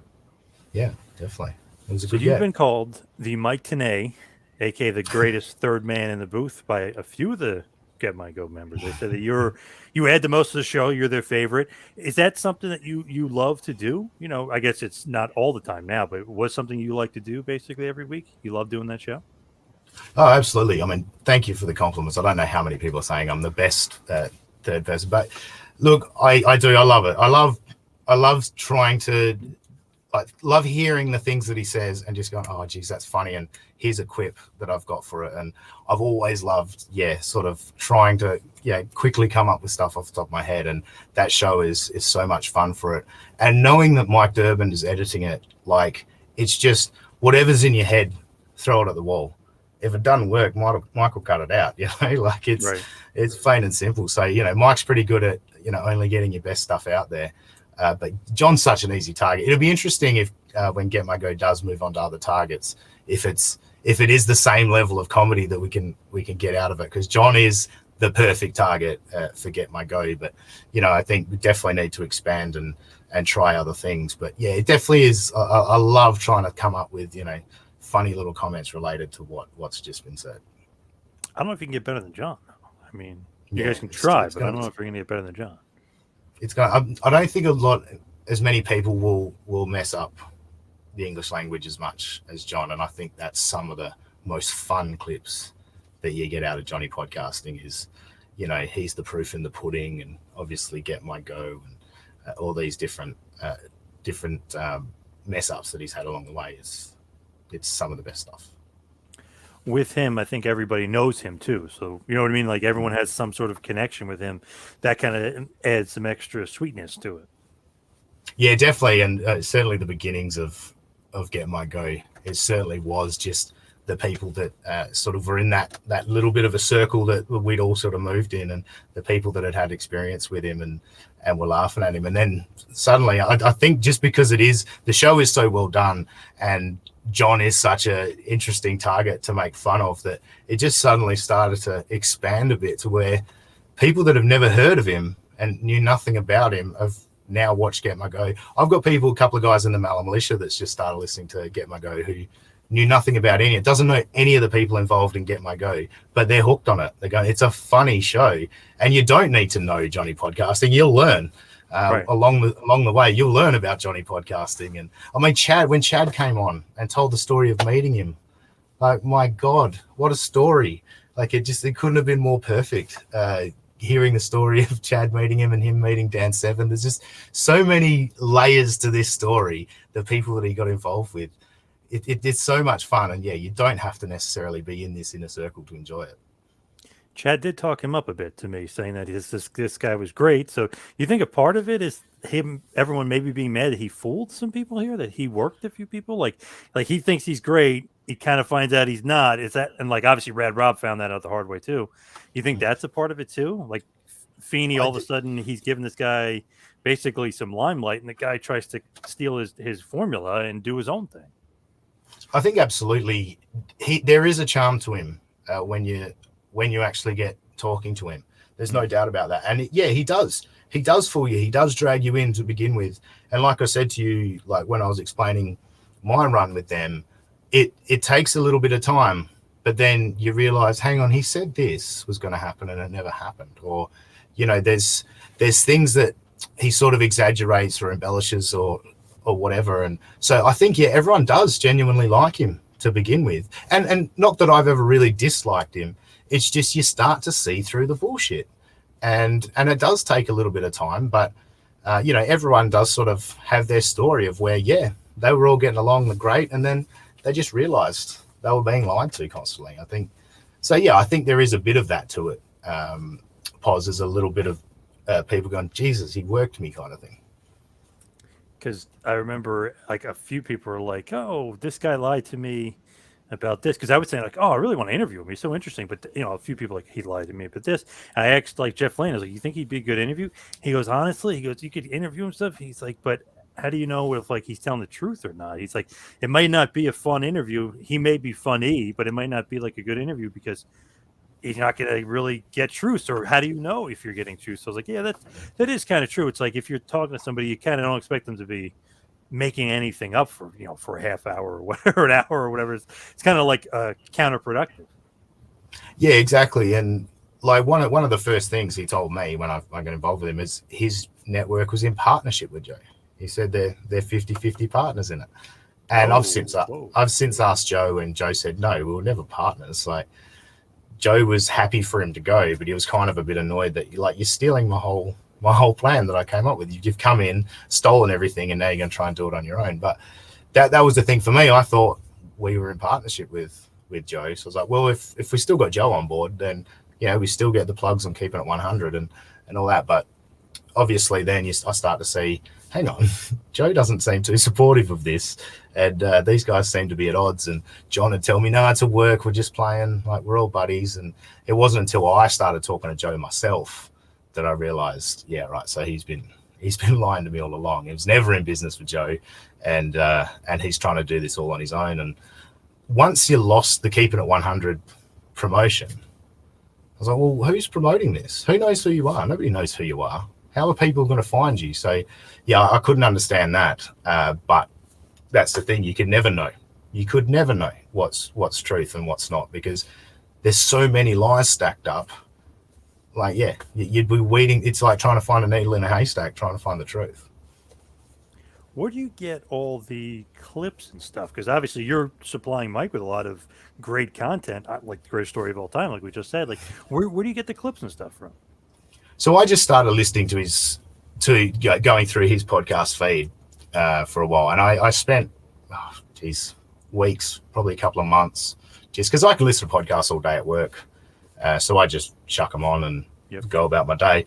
Yeah, definitely. It was a So good you've get. been called the Mike Tenay, aka the greatest third man in the booth, by a few of the Get My Go members. They said that you add the most of the show. You're their favorite. Is that something that you love to do? I guess it's not all the time now, but it was something you like to do basically every week. You love doing that show? Oh, absolutely. I mean, thank you for the compliments. I don't know how many people are saying I'm the best third person, but look, I do. I love it. I love trying to. I love hearing the things that he says and just going, oh, geez, that's funny. And here's a quip that I've got for it. And I've always loved, sort of trying to, quickly come up with stuff off the top of my head. And that show is so much fun for it. And knowing that Mike Durbin is editing it, like, it's just whatever's in your head, throw it at the wall. If it doesn't work, Michael cut it out, like it's plain and simple. So, Mike's pretty good at, only getting your best stuff out there. But John's such an easy target. It'll be interesting if when Get My Go does move on to other targets, if it is the same level of comedy that we can get out of it, because John is the perfect target for Get My Go. But I think we definitely need to expand and try other things. But yeah, it definitely is. I love trying to come up with funny little comments related to what's just been said. I don't know if you can get better than John. I mean, you guys can try, but I don't know if you're gonna get better than John. I don't think as many people will mess up the English language as much as John, and I think that's some of the most fun clips that you get out of Johnny podcasting is, he's the proof in the pudding, and obviously Get My Go and all these different mess ups that he's had along the way. It's some of the best stuff. With him, I think everybody knows him too. So, you know what I mean? Like everyone has some sort of connection with him. That kind of adds some extra sweetness to it. Yeah, definitely. And certainly the beginnings of Get My Go, it certainly was just the people that sort of were in that little bit of a circle that we'd all sort of moved in, and the people that had experience with him and were laughing at him. And then suddenly, I think just because the show is so well done and John is such an interesting target to make fun of, that it just suddenly started to expand a bit to where people that have never heard of him and knew nothing about him have now watched Get My Go. I've got a couple of guys in the Mallow Militia that's just started listening to Get My Go who knew nothing about it, doesn't know any of the people involved in Get My Go, but they're hooked on it. They're going, it's a funny show, and you don't need to know Johnny podcasting. You'll learn Right. along the way. You'll learn about Johnny podcasting. And I mean, when Chad came on and told the story of meeting him, like, my God, what a story! Like, it couldn't have been more perfect. Hearing the story of Chad meeting him and him meeting Dan Seven, there's just so many layers to this story. The people that he got involved with. It's so much fun, and yeah, you don't have to necessarily be in this inner circle to enjoy it. Chad did talk him up a bit to me, saying that this guy was great. So you think a part of it is everyone maybe being mad that he fooled some people here, that he worked a few people, like he thinks he's great, he kind of finds out he's not. Is that, and like obviously Rad Rob found that out the hard way too. You think that's a part of it too? Like Feeney, all of a sudden he's giving this guy basically some limelight, and the guy tries to steal his formula and do his own thing. I think absolutely there is a charm to him when you actually get talking to him. There's no doubt about that. And he does fool you. He does drag you in to begin with. And like I said to you, like when I was explaining my run with them, it takes a little bit of time, but then you realize, hang on, he said this was going to happen and it never happened. Or, there's things that he sort of exaggerates or embellishes or whatever. And so I think, everyone does genuinely like him to begin with. And not that I've ever really disliked him. It's just you start to see through the bullshit. And it does take a little bit of time, but, everyone does sort of have their story of where, they were all getting along great, and then they just realized they were being lied to constantly, I think. So, I think there is a bit of that to it. Pos is a little bit of people going, Jesus, he worked me kind of thing. Because I remember like a few people were like, oh, this guy lied to me about this. Because I would say like, oh, I really want to interview him. He's so interesting. But, a few people like, he lied to me about this. And I asked like Jeff Lane, I was like, you think he'd be a good interview? He goes, honestly, you could interview him stuff. He's like, but how do you know if like he's telling the truth or not? He's like, it might not be a fun interview. He may be funny, but it might not be like a good interview because he's not going to really get truth. Or how do you know if you're getting truth? So I was like, yeah, that is kind of true. It's like if you're talking to somebody, you kind of don't expect them to be making anything up for for a half hour or whatever, an hour or whatever. It's kind of like counterproductive. Yeah, exactly. And like one of the first things he told me when I got involved with him is his network was in partnership with Joe. He said they're 50-50 partners in it. And I've since asked Joe, and Joe said, no, we were never partners. Like, Joe was happy for him to go, but he was kind of a bit annoyed that you're stealing my whole plan that I came up with. You've come in, stolen everything, and now you're going to try and do it on your own. But that was the thing for me. I thought we were in partnership with Joe. So I was like, well, if we still got Joe on board, then we still get the plugs on keeping it 100 and all that. But obviously then I start to see, hang on, Joe doesn't seem too supportive of this. And these guys seem to be at odds. And John would tell me, no, it's a work. We're just playing. Like, we're all buddies. And it wasn't until I started talking to Joe myself that I realized, yeah, right. So he's been lying to me all along. He was never in business with Joe. And he's trying to do this all on his own. And once you lost the keeping it 100 promotion, I was like, well, who's promoting this? Who knows who you are? Nobody knows who you are. How are people going to find you? So, yeah, I couldn't understand that. But that's the thing. You could never know. You could never know what's truth and what's not, because there's so many lies stacked up. Like, yeah, you'd be weeding. It's like trying to find a needle in a haystack, trying to find the truth. Where do you get all the clips and stuff? Because obviously you're supplying Mike with a lot of great content, like the greatest story of all time, like we just said. Like, where do you get the clips and stuff from? So I just started listening to going through his podcast feed for a while, and I spent, weeks, probably a couple of months, just because I can listen to podcasts all day at work. So I just chuck them on and go about my day.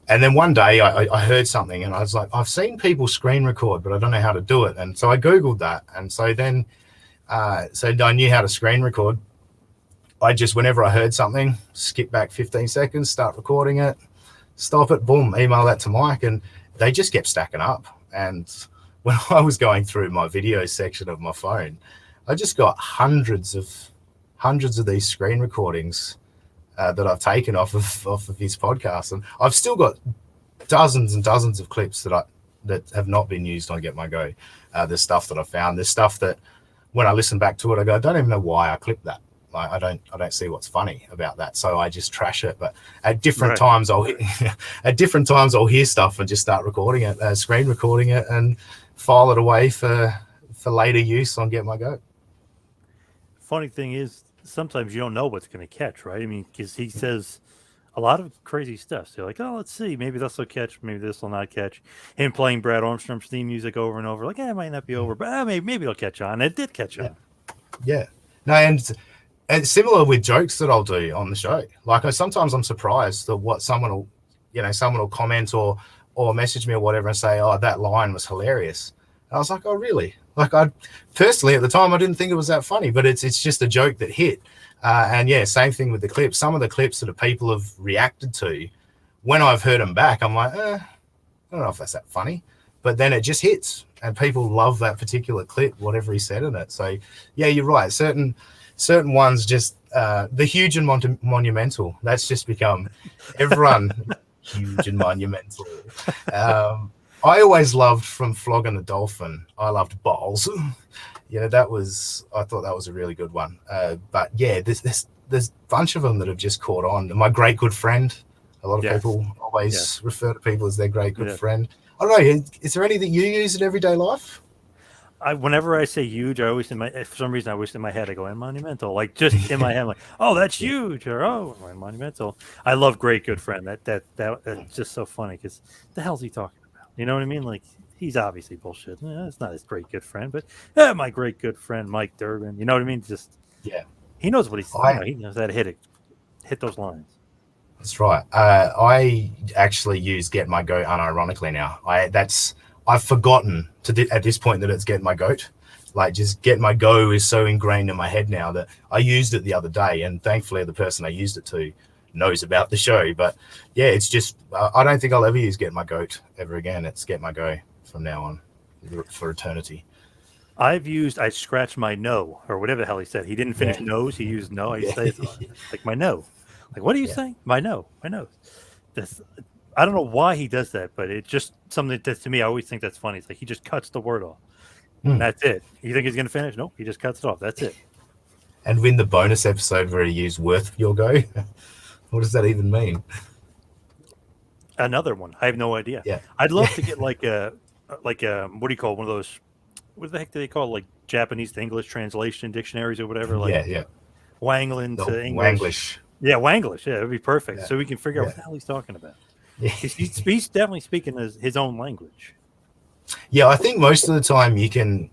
And then one day I heard something, and I was like, I've seen people screen record, but I don't know how to do it. And so I Googled that. And so then So I knew how to screen record. I just, whenever I heard something, skip back 15 seconds, start recording it, stop it, boom, email that to Mike, and they just kept stacking up. And when I was going through my video section of my phone, I just got hundreds of these screen recordings that I've taken off of his podcast, and I've still got dozens and dozens of clips that have not been used on Get My Go. There's stuff that I found. There's stuff that when I listen back to it, I go, I don't even know why I clipped that. Like, I don't see what's funny about that, so I just trash it. But at different times, I'll hear stuff and just start recording it, screen recording it, and file it away for later use on Get My Go. Funny thing is, sometimes you don't know what's going to catch, right? I mean, because he says a lot of crazy stuff. So you're like, oh, let's see, maybe this will catch, maybe this will not catch. Him playing Brad Armstrong's theme music over and over, like, it might not be over, but maybe it'll catch on. It did catch on. Yeah. No, and similar with jokes that I'll do on the show. Like, sometimes I'm surprised at what someone will comment or message me or whatever and say, oh, that line was hilarious. And I was like, oh, really? Like, I personally at the time, I didn't think it was that funny, but it's just a joke that hit. And yeah, same thing with the clips. Some of the clips that people have reacted to, when I've heard them back, I'm like, I don't know if that's that funny, but then it just hits and people love that particular clip, whatever he said in it. So yeah, you're right. Certain ones just, the huge and monumental, that's just become everyone huge and monumental. I always loved from Flogging the Dolphin. I loved Balls. I thought that was a really good one. But yeah, there's a bunch of them that have just caught on. My great good friend. A lot of people always refer to people as their great good friend. I don't know. Is there any that you use in everyday life? Whenever I say huge, I always for some reason I wish in my head I go and monumental, like just in my head, like, oh, that's huge, or oh, monumental. I love great good friend. That's just so funny because the hell's he talking about? You know what I mean? Like, he's obviously bullshit. It's not his great good friend, but my great good friend Mike Durbin. You know what I mean? Just he knows what he's saying. He knows how to hit those lines. That's right. I actually use Get My Go unironically now. I've forgotten at this point that it's Get My Goat. Like, just Get My Go is so ingrained in my head now that I used it the other day, and thankfully the person I used it to knows about the show. But yeah, it's just I don't think I'll ever use Get My Goat ever again. It's Get My Go from now on for eternity. I scratched my no, or whatever the hell he said. He didn't finish nose. He used no. I say it like my no. Like, what are you saying? My no. I don't know why he does that, but it's just something that to me, I always think that's funny. It's like he just cuts the word off. And that's it. You think he's going to finish? Nope. He just cuts it off. That's it. And in the bonus episode where he used worth your go, what does that even mean? Another one. I have no idea. Yeah. I'd love to get like a what do you call it? One of those, what the heck do they call it? Like Japanese to English translation dictionaries or whatever. Like Wangling to English. Wanglish. Yeah, Wanglish. Yeah, it'd be perfect. Yeah. So we can figure out what the hell he's talking about. Yeah. He's definitely speaking his own language. Yeah, I think most of the time you can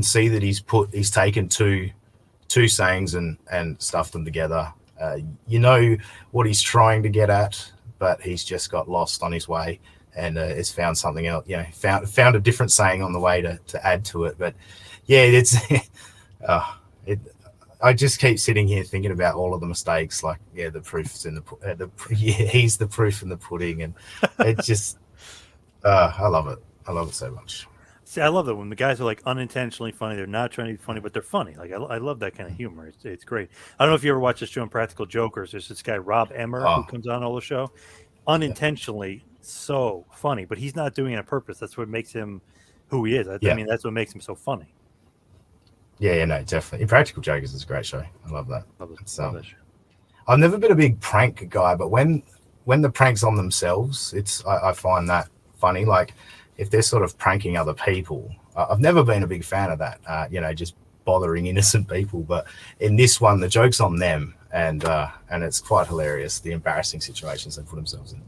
see that he's taken two sayings and stuffed them together. You know what he's trying to get at, but he's just got lost on his way and has found something else. Found a different saying on the way to add to it. But yeah, it's I just keep sitting here thinking about all of the mistakes. Like, the proof's in he's the proof in the pudding, and it just I love it. I love it so much. See, I love that when the guys are like unintentionally funny. They're not trying to be funny, but they're funny. Like, I love that kind of humor. It's great. I don't know if you ever watch this show on Practical Jokers. There's this guy Rob Emmer who comes on all the show, unintentionally so funny, but he's not doing it on purpose. That's what makes him who he is. I mean, that's what makes him so funny. Yeah, no, definitely. Practical Jokers is a great show. I love that. Love that show. I've never been a big prank guy, but when the pranks on themselves, I find that funny. Like, if they're sort of pranking other people, I've never been a big fan of that. Just bothering innocent people. But in this one, the joke's on them, and it's quite hilarious, the embarrassing situations they put themselves in.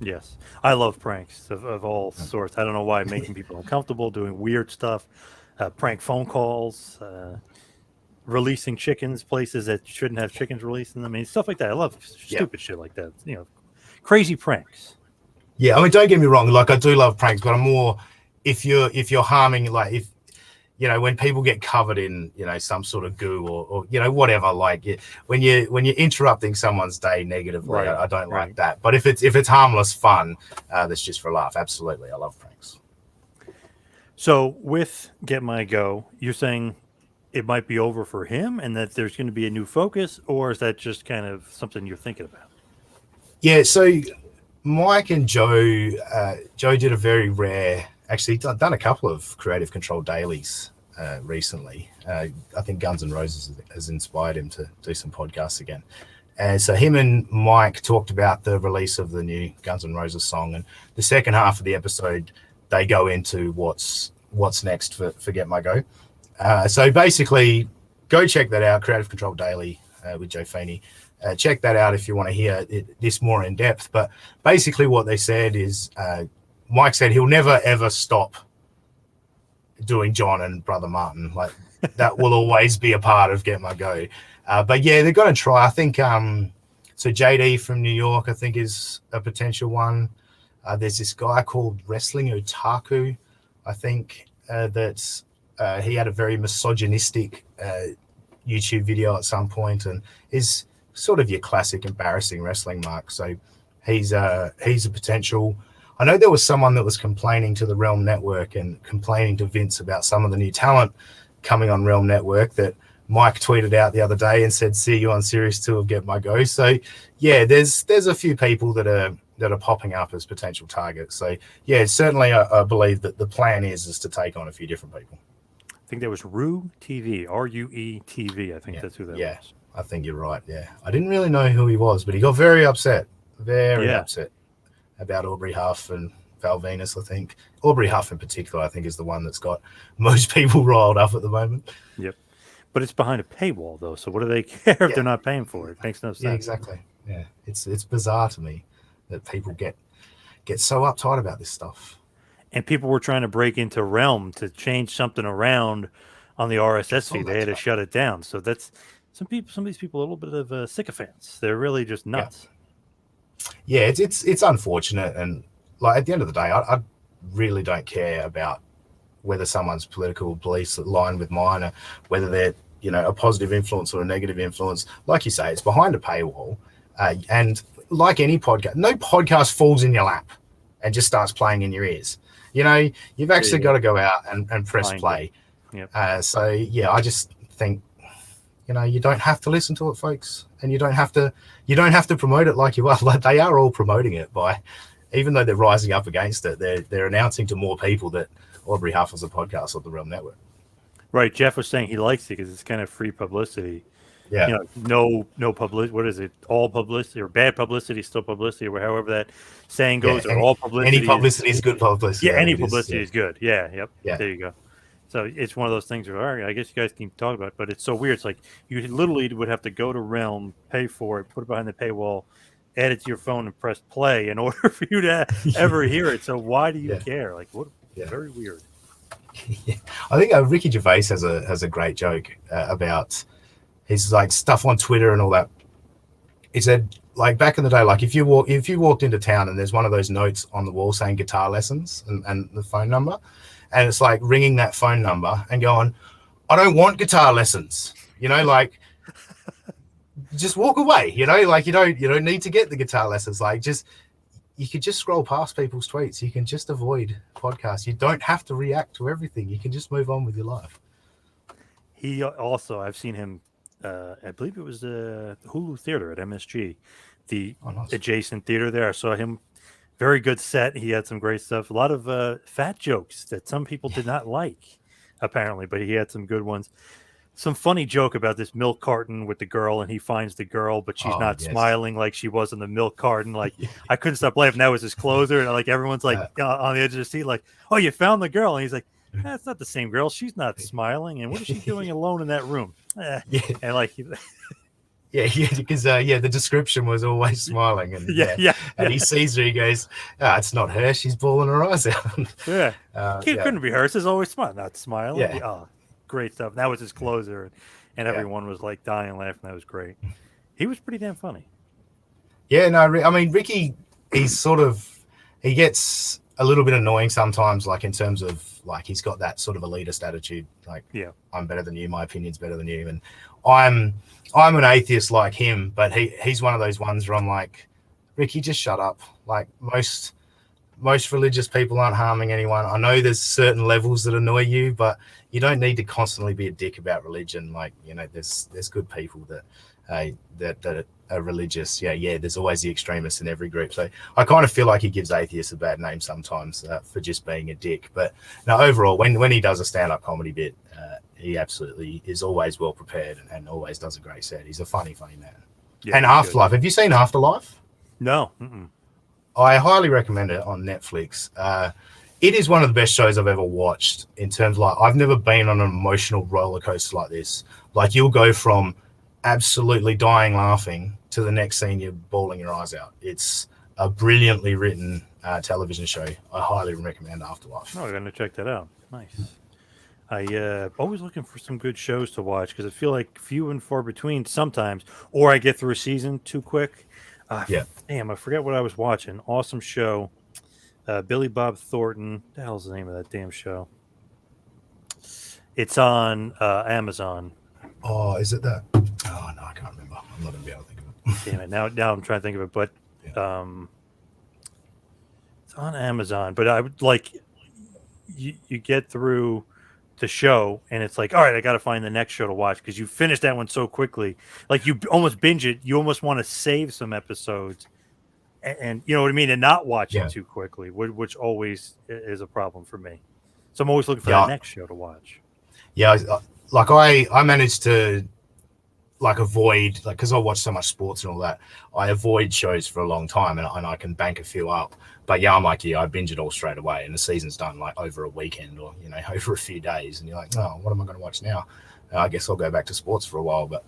Yes, I love pranks of all sorts. I don't know why, making people uncomfortable, doing weird stuff. Prank phone calls, releasing chickens places that shouldn't have chickens released in them. I mean, stuff like that. I love stupid shit like that. Crazy pranks. Yeah, I mean, don't get me wrong. Like, I do love pranks, but I'm more if you're harming, like you know, when people get covered in, you know, some sort of goo or you know, whatever, like when you're interrupting someone's day negatively, Right, I don't right. like that. But if it's harmless fun, that's just for a laugh. Absolutely, I love pranks. So with Get My Go, you're saying it might be over for him and that there's going to be a new focus, or is that just kind of something you're thinking about? Yeah, so Mike and Joe, Joe did a very rare, actually done a couple of creative control dailies recently. I think Guns N' Roses has inspired him to do some podcasts again. And so him and Mike talked about the release of the new Guns N' Roses song, and the second half of the episode, they go into what's next for Get My Go. So basically, go check that out, Creative Control Daily with Joe Feeney. Check that out if you want to hear this more in depth. But basically what they said is Mike said he'll never, ever stop doing John and Brother Martin. Like that will always be a part of Get My Go. But yeah, they're going to try. I think so JD from New York, I think, is a potential one. There's this guy called Wrestling Otaku, I think, that's he had a very misogynistic YouTube video at some point and is sort of your classic embarrassing wrestling mark. So he's a potential. I know there was someone that was complaining to the Realm Network and complaining to Vince about some of the new talent coming on Realm Network that Mike tweeted out the other day and said, "See you on Series 2 of Get My Go." So yeah, there's a few people that are popping up as potential targets. So yeah, certainly I believe that the plan is to take on a few different people. I think that was Rue TV, RUE TV. I think that's who that was. I think you're right. Yeah, I didn't really know who he was, but he got very upset about Aubrey Huff and Val Venus. I think Aubrey Huff in particular, I think, is the one that's got most people riled up at the moment. Yep. But it's behind a paywall, though. So what do they care if they're not paying for it? It makes no sense. Yeah, exactly. Yeah, it's bizarre to me that people get so uptight about this stuff. And people were trying to break into Realm to change something around on the RSS feed. They had to shut it down. So that's some of these people are a little bit of sycophants. They're really just nuts. Yeah, it's unfortunate, and like at the end of the day, I really don't care about whether someone's political beliefs align with mine or whether they're, you know, a positive influence or a negative influence. Like you say, it's behind a paywall, and like any podcast, no podcast falls in your lap and just starts playing in your ears. You know, you've actually got to go out and press play. Yep. So yeah, I just think, you know, you don't have to listen to it, folks, and you don't have to promote it like you are. Like they are all promoting it by, even though they're rising up against it, they're announcing to more people that Aubrey Huff is a podcast on the Realm Network. Right. Jeff was saying he likes it because it's kind of free publicity. Yeah. You know, no publicity. What is it? All publicity or bad publicity is still publicity, or however that saying goes. Or all publicity. Any publicity is good publicity. Yeah, any publicity is good. Yeah. Yep. Yeah. There you go. So it's one of those things where, all right, I guess you guys can talk about it, but it's so weird. It's like you literally would have to go to Realm, pay for it, put it behind the paywall, add it to your phone, and press play in order for you to ever hear it. So why do you care? Like, what? Very weird. Yeah. I think Ricky Gervais has a great joke about his like stuff on Twitter and all that. He said, like back in the day, like if you walked into town and there's one of those notes on the wall saying guitar lessons and the phone number, and it's like ringing that phone number and going, "I don't want guitar lessons," you know, like just walk away, you know, like you don't need to get the guitar lessons. Like you could just scroll past people's tweets. You can just avoid podcasts. You don't have to react to everything. You can just move on with your life. He also, I've seen him, I believe it was the Hulu Theater at MSG, the adjacent theater there. I saw him, very good set. He had some great stuff. A lot of fat jokes that some people did not like, apparently, but he had some good ones. Some funny joke about this milk carton with the girl, and he finds the girl, but she's not smiling like she was in the milk carton. Like, I couldn't stop laughing. That was his closer, and like everyone's like on the edge of the seat, like, "Oh, you found the girl," and he's like, "That's not the same girl. She's not smiling, and what is she doing alone in that room?" And like, because the description was always smiling, and and he sees her, he goes, "It's not her. She's bawling her eyes out." Couldn't be her. She's always smiling, not smiling. Great stuff. That was his closer, and everyone was like dying laughing. That was great. He was pretty damn funny. Yeah, no, I mean Ricky, he gets a little bit annoying sometimes, like in terms of like he's got that sort of elitist attitude, like I'm better than you, my opinion's better than you, and I'm an atheist like him, but he's one of those ones where I'm like, Ricky, just shut up. Like most religious people aren't harming anyone. I know there's certain levels that annoy you, but you don't need to constantly be a dick about religion. Like, you know, there's good people that are religious. Yeah. There's always the extremists in every group. So I kind of feel like he gives atheists a bad name sometimes for just being a dick. But no, overall, when he does a stand-up comedy bit, he absolutely is always well prepared and always does a great set. He's a funny man. Yeah, and Afterlife. Good. Have you seen Afterlife? No. I highly recommend it on Netflix. It is one of the best shows I've ever watched in terms of like, I've never been on an emotional roller coaster like this. Like you'll go from absolutely dying laughing to the next scene you're bawling your eyes out. It's a brilliantly written television show. I highly recommend Afterlife. Oh, I'm going to check that out. Nice. I always looking for some good shows to watch because I feel like few and far between sometimes, or I get through a season too quick. Damn, I forget what I was watching. Awesome show. Billy Bob Thornton. What the hell's the name of that damn show? It's on Amazon. Oh, is it that? Oh, no, I can't remember. I'm not going to be able to think of it. Damn it. Now I'm trying to think of it, but it's on Amazon. But I would like you get through the show and it's like, all right, I got to find the next show to watch because you finished that one so quickly. Like you almost binge it. You almost want to save some episodes and you know what I mean? And not watch it too quickly, which always is a problem for me. So I'm always looking for that next show to watch. Yeah. Like I managed to like avoid, like, because I watch so much sports and all that, I avoid shows for a long time and I can bank a few up. But yeah, I'm like, I binge it all straight away and the season's done like over a weekend or, you know, over a few days. And you're like, oh, what am I going to watch now? I guess I'll go back to sports for a while. But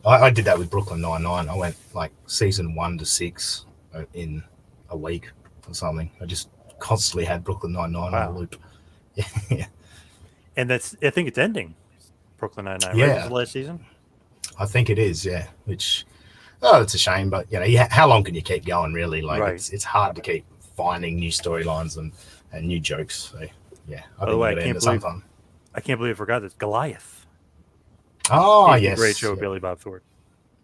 I did that with Brooklyn Nine-Nine. I went like season 1 to 6 in a week or something. I just constantly had Brooklyn Nine-Nine on a loop. Yeah. And I think it's ending. Brooklyn Nine-Nine, right? This is the last season? I think it is, yeah. Which, it's a shame, but you know, how long can you keep going? Really, like it's hard to keep finding new storylines and new jokes. So yeah, I can't believe I forgot this. Goliath. Oh yes, great show, Billy Bob Thornton.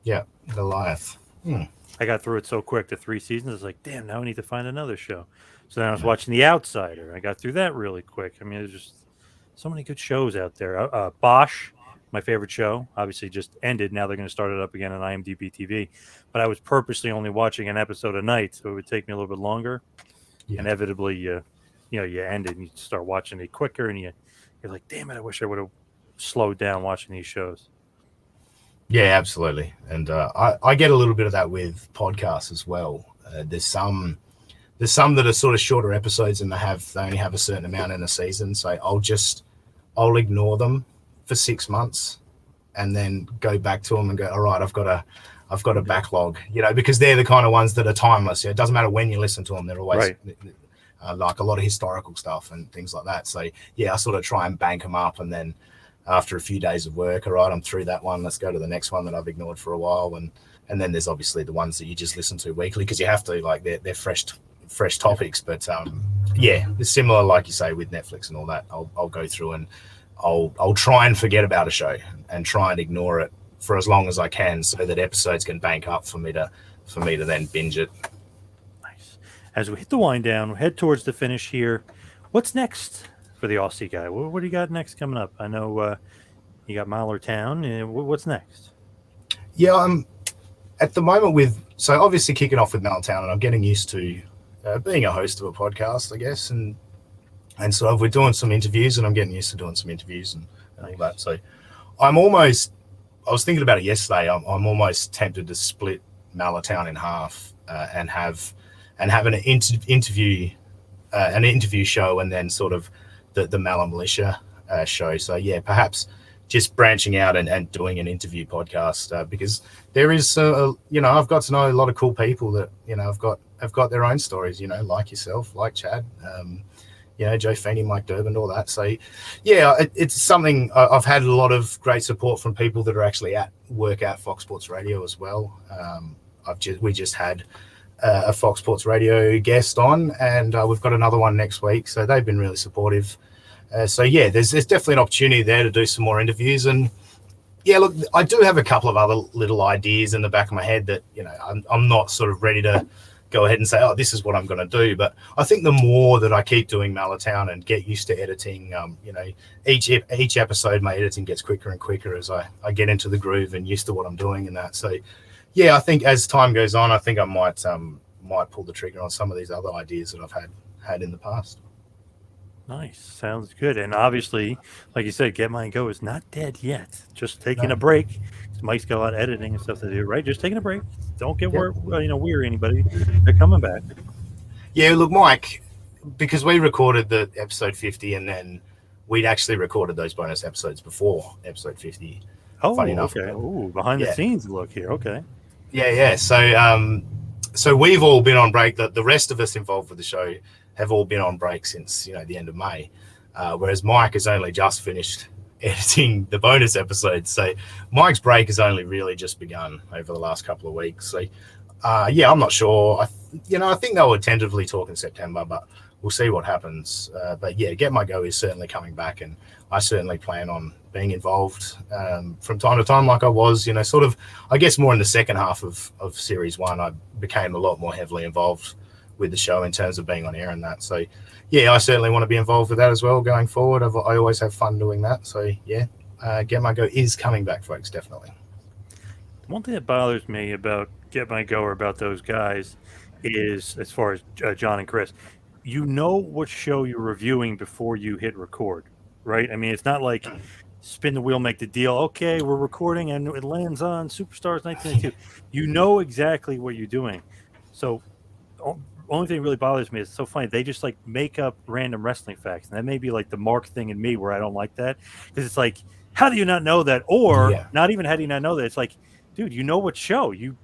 Yeah, Goliath. I got through it so quick. The 3 seasons, I was like, damn, now I need to find another show. So then I was watching The Outsider. I got through that really quick. I mean, there's just so many good shows out there. Bosch. My favorite show, obviously just ended. Now they're going to start it up again on IMDb TV. But I was purposely only watching an episode a night, so it would take me a little bit longer. Yeah. Inevitably, you end it and you start watching it quicker, and you're like, damn it, I wish I would have slowed down watching these shows. Yeah, absolutely. And I get a little bit of that with podcasts as well. There's some that are sort of shorter episodes and they only have a certain amount in a season. So I'll ignore them for 6 months and then go back to them and go, all right, I've got a backlog, you know, because they're the kind of ones that are timeless. It doesn't matter when you listen to them. They're always like a lot of historical stuff and things like that. So yeah, I sort of try and bank them up. And then after a few days of work, all right, I'm through that one. Let's go to the next one that I've ignored for a while. And then there's obviously the ones that you just listen to weekly because you have to, like they're fresh topics. But yeah, it's similar, like you say, with Netflix and all that. I'll go through and I'll try and forget about a show and try and ignore it for as long as I can so that episodes can bank up for me to then binge it. Nice. As we hit the wind down, we head towards the finish here. What's next for the Aussie guy? What do you got next coming up? I know you got Mallertown. What's next? Yeah, I'm at the moment so obviously kicking off with Mallertown, and I'm getting used to being a host of a podcast, I guess, and so we're doing some interviews and I'm getting used to doing some interviews and all that. So I was thinking about it yesterday. I'm almost tempted to split Mallertown in half and have an interview show and then sort of the Maller Militia show. So yeah, perhaps just branching out and doing an interview podcast because there is, I've got to know a lot of cool people that, have got their own stories, like yourself, like Chad, Joe Feeney, Mike Durbin, all that. So, yeah, it's something I've had a lot of great support from people that are actually work at Fox Sports Radio as well. We just had a Fox Sports Radio guest on, and we've got another one next week. So they've been really supportive. So yeah, there's definitely an opportunity there to do some more interviews. And yeah, look, I do have a couple of other little ideas in the back of my head that, you know, I'm not sort of ready to go ahead and say, oh, this is what I'm going to do. But I think the more that I keep doing Malatown and get used to editing, you know, each episode, my editing gets quicker and quicker as I get into the groove and used to what I'm doing and that. So yeah, I think as time goes on, I think I might pull the trigger on some of these other ideas that I've had in the past. Nice. Sounds good. And obviously, like you said, Get Mine Go is not dead yet. Just taking a break. Mike's got a lot of editing and stuff to do, right? Just taking a break. Don't get weary, anybody. They're coming back. Yeah, look, Mike, because we recorded the episode 50 and then we'd actually recorded those bonus episodes before episode 50. Oh, funny enough. Okay. Ooh, behind the scenes look here. Okay. Yeah. So we've all been on break. The rest of us involved with the show have all been on break since, you know, the end of May, whereas Mike has only just finished editing the bonus episodes. So Mike's break has only really just begun over the last couple of weeks. So yeah, I'm not sure. I think they were tentatively talking September, but we'll see what happens. But yeah, Get My Go is certainly coming back, and I certainly plan on being involved from time to time, like I was, you know, sort of, I guess more in the second half of series 1. I became a lot more heavily involved with the show in terms of being on air and that. So yeah, I certainly want to be involved with that as well going forward. I always have fun doing that. So yeah, Get My Go is coming back, folks, definitely. One thing that bothers me about Get My Go or about those guys is, as far as John and Chris, you know what show you're reviewing before you hit record, right? I mean, it's not like spin the wheel, make the deal. Okay, we're recording and it lands on Superstars 1992. You know exactly what you're doing. So only thing that really bothers me is, it's so funny, they just like make up random wrestling facts, and that may be like the Mark thing in me where I don't like that, because it's like, how do you not know that? Or not even how do you not know that? It's like, dude, you know what show you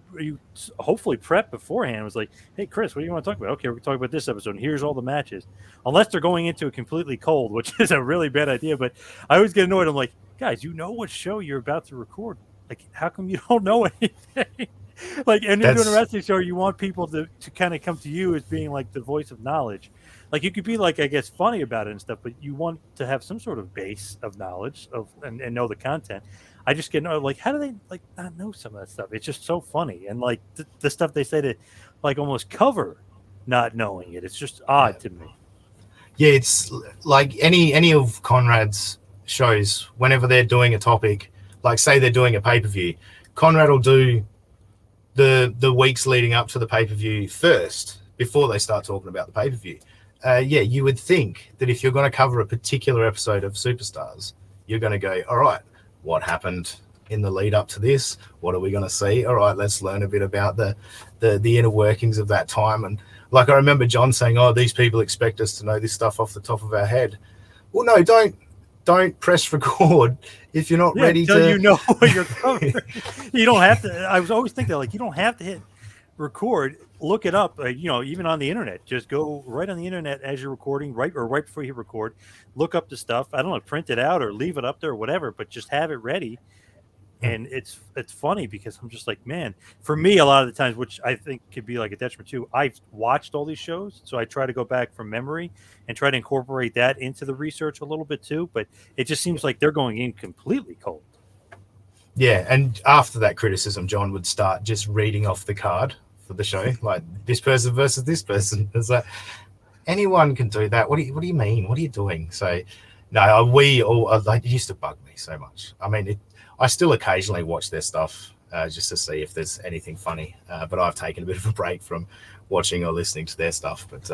hopefully prep beforehand. It was like, hey Chris, what do you want to talk about? Okay, we're going to talk about this episode, and here's all the matches, unless they're going into it completely cold, which is a really bad idea. But I always get annoyed. I'm like, guys, you know what show you're about to record, like how come you don't know anything? Like, and you're doing a wrestling show, you want people to kind of come to you as being like the voice of knowledge. Like, you could be like, I guess, funny about it and stuff, but you want to have some sort of base of knowledge and know the content. I just get like, how do they like not know some of that stuff? It's just so funny, and like the stuff they say to like almost cover not knowing it. It's just odd to me. Yeah, it's like any of Conrad's shows. Whenever they're doing a topic, like say they're doing a pay-per-view, Conrad will do the weeks leading up to the pay-per-view first before they start talking about the pay-per-view. Yeah, you would think that if you're going to cover a particular episode of Superstars, you're going to go, all right, what happened in the lead up to this? What are we going to see? All right, let's learn a bit about the inner workings of that time. And like, I remember John saying, oh, these people expect us to know this stuff off the top of our head. Well, no, don't press record if you're not ready to. You know what you're covering. You don't have to. I was always thinking that, like, you don't have to hit record. Look it up. Even on the internet, just go right on the internet as you're recording, right before you record. Look up the stuff. I don't know, print it out or leave it up there or whatever, but just have it ready. And it's funny because I'm just like, man, for me, a lot of the times, which I think could be like a detriment too, I've watched all these shows, so I try to go back from memory and try to incorporate that into the research a little bit too, but it just seems like they're going in completely cold. Yeah, and after that criticism, John would start just reading off the card for the show, like this person versus this person. It's like, anyone can do that. What do you mean? What are you doing? So, no, we all, like, it used to bug me so much. I mean, I still occasionally watch their stuff just to see if there's anything funny. But I've taken a bit of a break from watching or listening to their stuff. But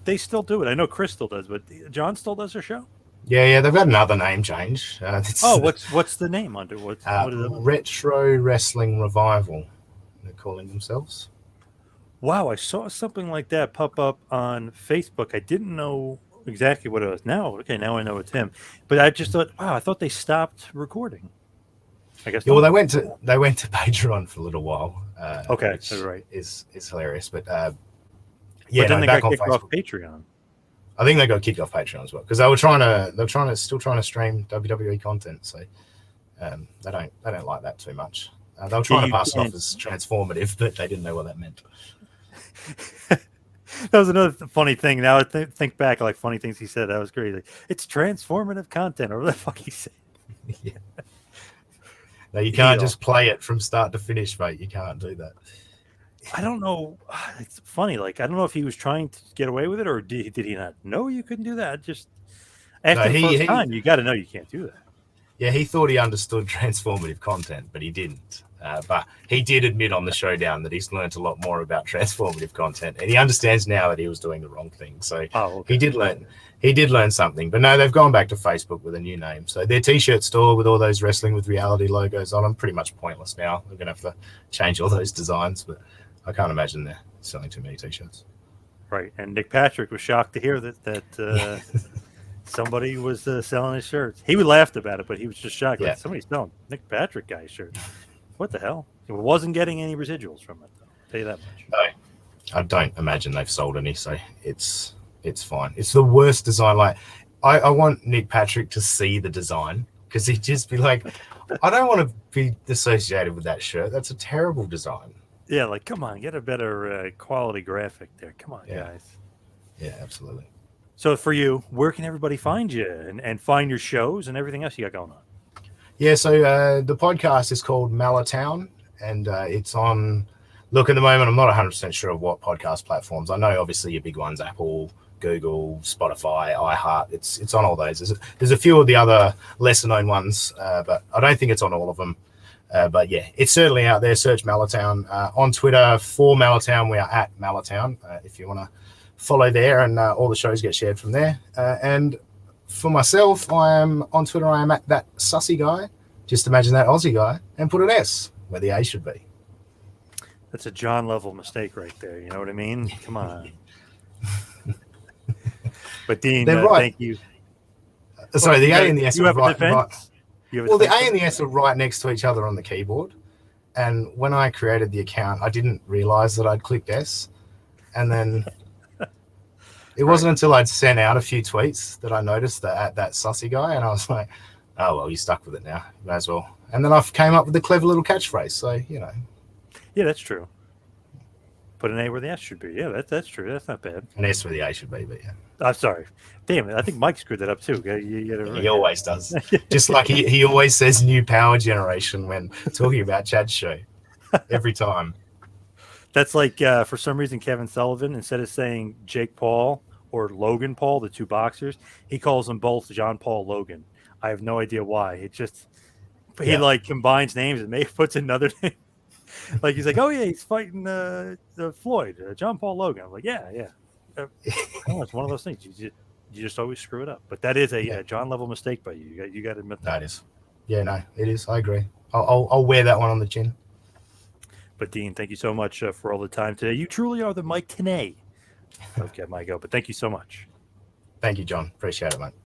they still do it. I know Chris still does, but John still does their show. Yeah, they've had another name change. What's the name under? What is it? Retro Wrestling Revival, they're calling themselves. Wow, I saw something like that pop up on Facebook. I didn't know exactly what it was. Now I know it's him. But I just thought, wow, I thought they stopped recording. I guess. Yeah, well, they went to Patreon for a little while. Okay, that's right. Is hilarious, but yeah. But then they got kicked off Patreon. I think they got kicked off Patreon as well because they were still trying to stream WWE content. So they don't like that too much. They were trying to pass it off as transformative, but they didn't know what that meant. That was another funny thing. Now I think back, like funny things he said. That was crazy. It's transformative content, or what the fuck he said. Yeah. No, you can't just play it from start to finish, mate. You can't do that. I don't know. It's funny. Like, I don't know if he was trying to get away with it, or did he not know you couldn't do that? Just after the first time, you got to know you can't do that. Yeah, he thought he understood transformative content, but he didn't. But he did admit on the showdown that he's learned a lot more about transformative content, and he understands now that he was doing the wrong thing. So he did learn something. But no, they've gone back to Facebook with a new name. So their T-shirt store with all those Wrestling with Reality logos on them, pretty much pointless now. We're going to have to change all those designs, but I can't imagine they're selling too many T-shirts. Right, and Nick Patrick was shocked to hear that somebody was selling his shirts. He laughed about it, but he was just shocked. Yeah. Like, somebody's selling Nick Patrick guy's shirt. What the hell? He wasn't getting any residuals from it, though. I'll tell you that much. No, I don't imagine they've sold any, so it's fine. It's the worst design. Like, I want Nick Patrick to see the design, because he'd just be like, I don't want to be associated with that shirt. That's a terrible design. Yeah, like, come on, get a better quality graphic there. Come on, guys. Yeah, absolutely. So for you, where can everybody find you and find your shows and everything else you got going on? Yeah, so the podcast is called Malatown, and it's on, look, at the moment, I'm not 100% sure of what podcast platforms. I know, obviously, your big ones, Apple, Google, Spotify, iHeart. It's on all those. There's a few of the other lesser-known ones, but I don't think it's on all of them. But, yeah, it's certainly out there. Search Malatown. On Twitter, for Malatown, we are at Malatown, if you want to follow there, and all the shows get shared from there. And for myself, I am on Twitter. I am at that sussy guy. Just imagine that Aussie guy and put an S where the A should be. That's a John level mistake right there. You know what I mean? Come on. But Dean, right. Thank you. Sorry, the A and the S are right. Well, the A and the S are right next to each other on the keyboard. And when I created the account, I didn't realize that I'd clicked S. And then it wasn't until I'd sent out a few tweets that I noticed that at that sussy guy, and I was like, oh, well, you're stuck with it now. You may as well. And then I came up with a clever little catchphrase. So, you know. Yeah, that's true. Put an A where the S should be. Yeah, that's true. That's not bad. An S where the A should be, but yeah. I'm sorry. Damn it. I think Mike screwed that up too. He always does. Just like he always says new power generation when talking about Chad's show. Every time. That's like, for some reason, Kevin Sullivan, instead of saying Jake Paul or Logan Paul, the two boxers, he calls them both John Paul Logan. I have no idea why. It just, he like combines names and puts another name. Like, he's like, oh yeah, he's fighting Floyd, John Paul Logan. I'm like, yeah. It's one of those things. You just always screw it up. But that is a John level mistake by you. You got to admit that. That is. Yeah, no, it is. I agree. I'll wear that one on the chin. But Dean, thank you so much for all the time today. You truly are the Mike Tenay. Okay, Mike, but thank you so much. Thank you, John. Appreciate it, mate.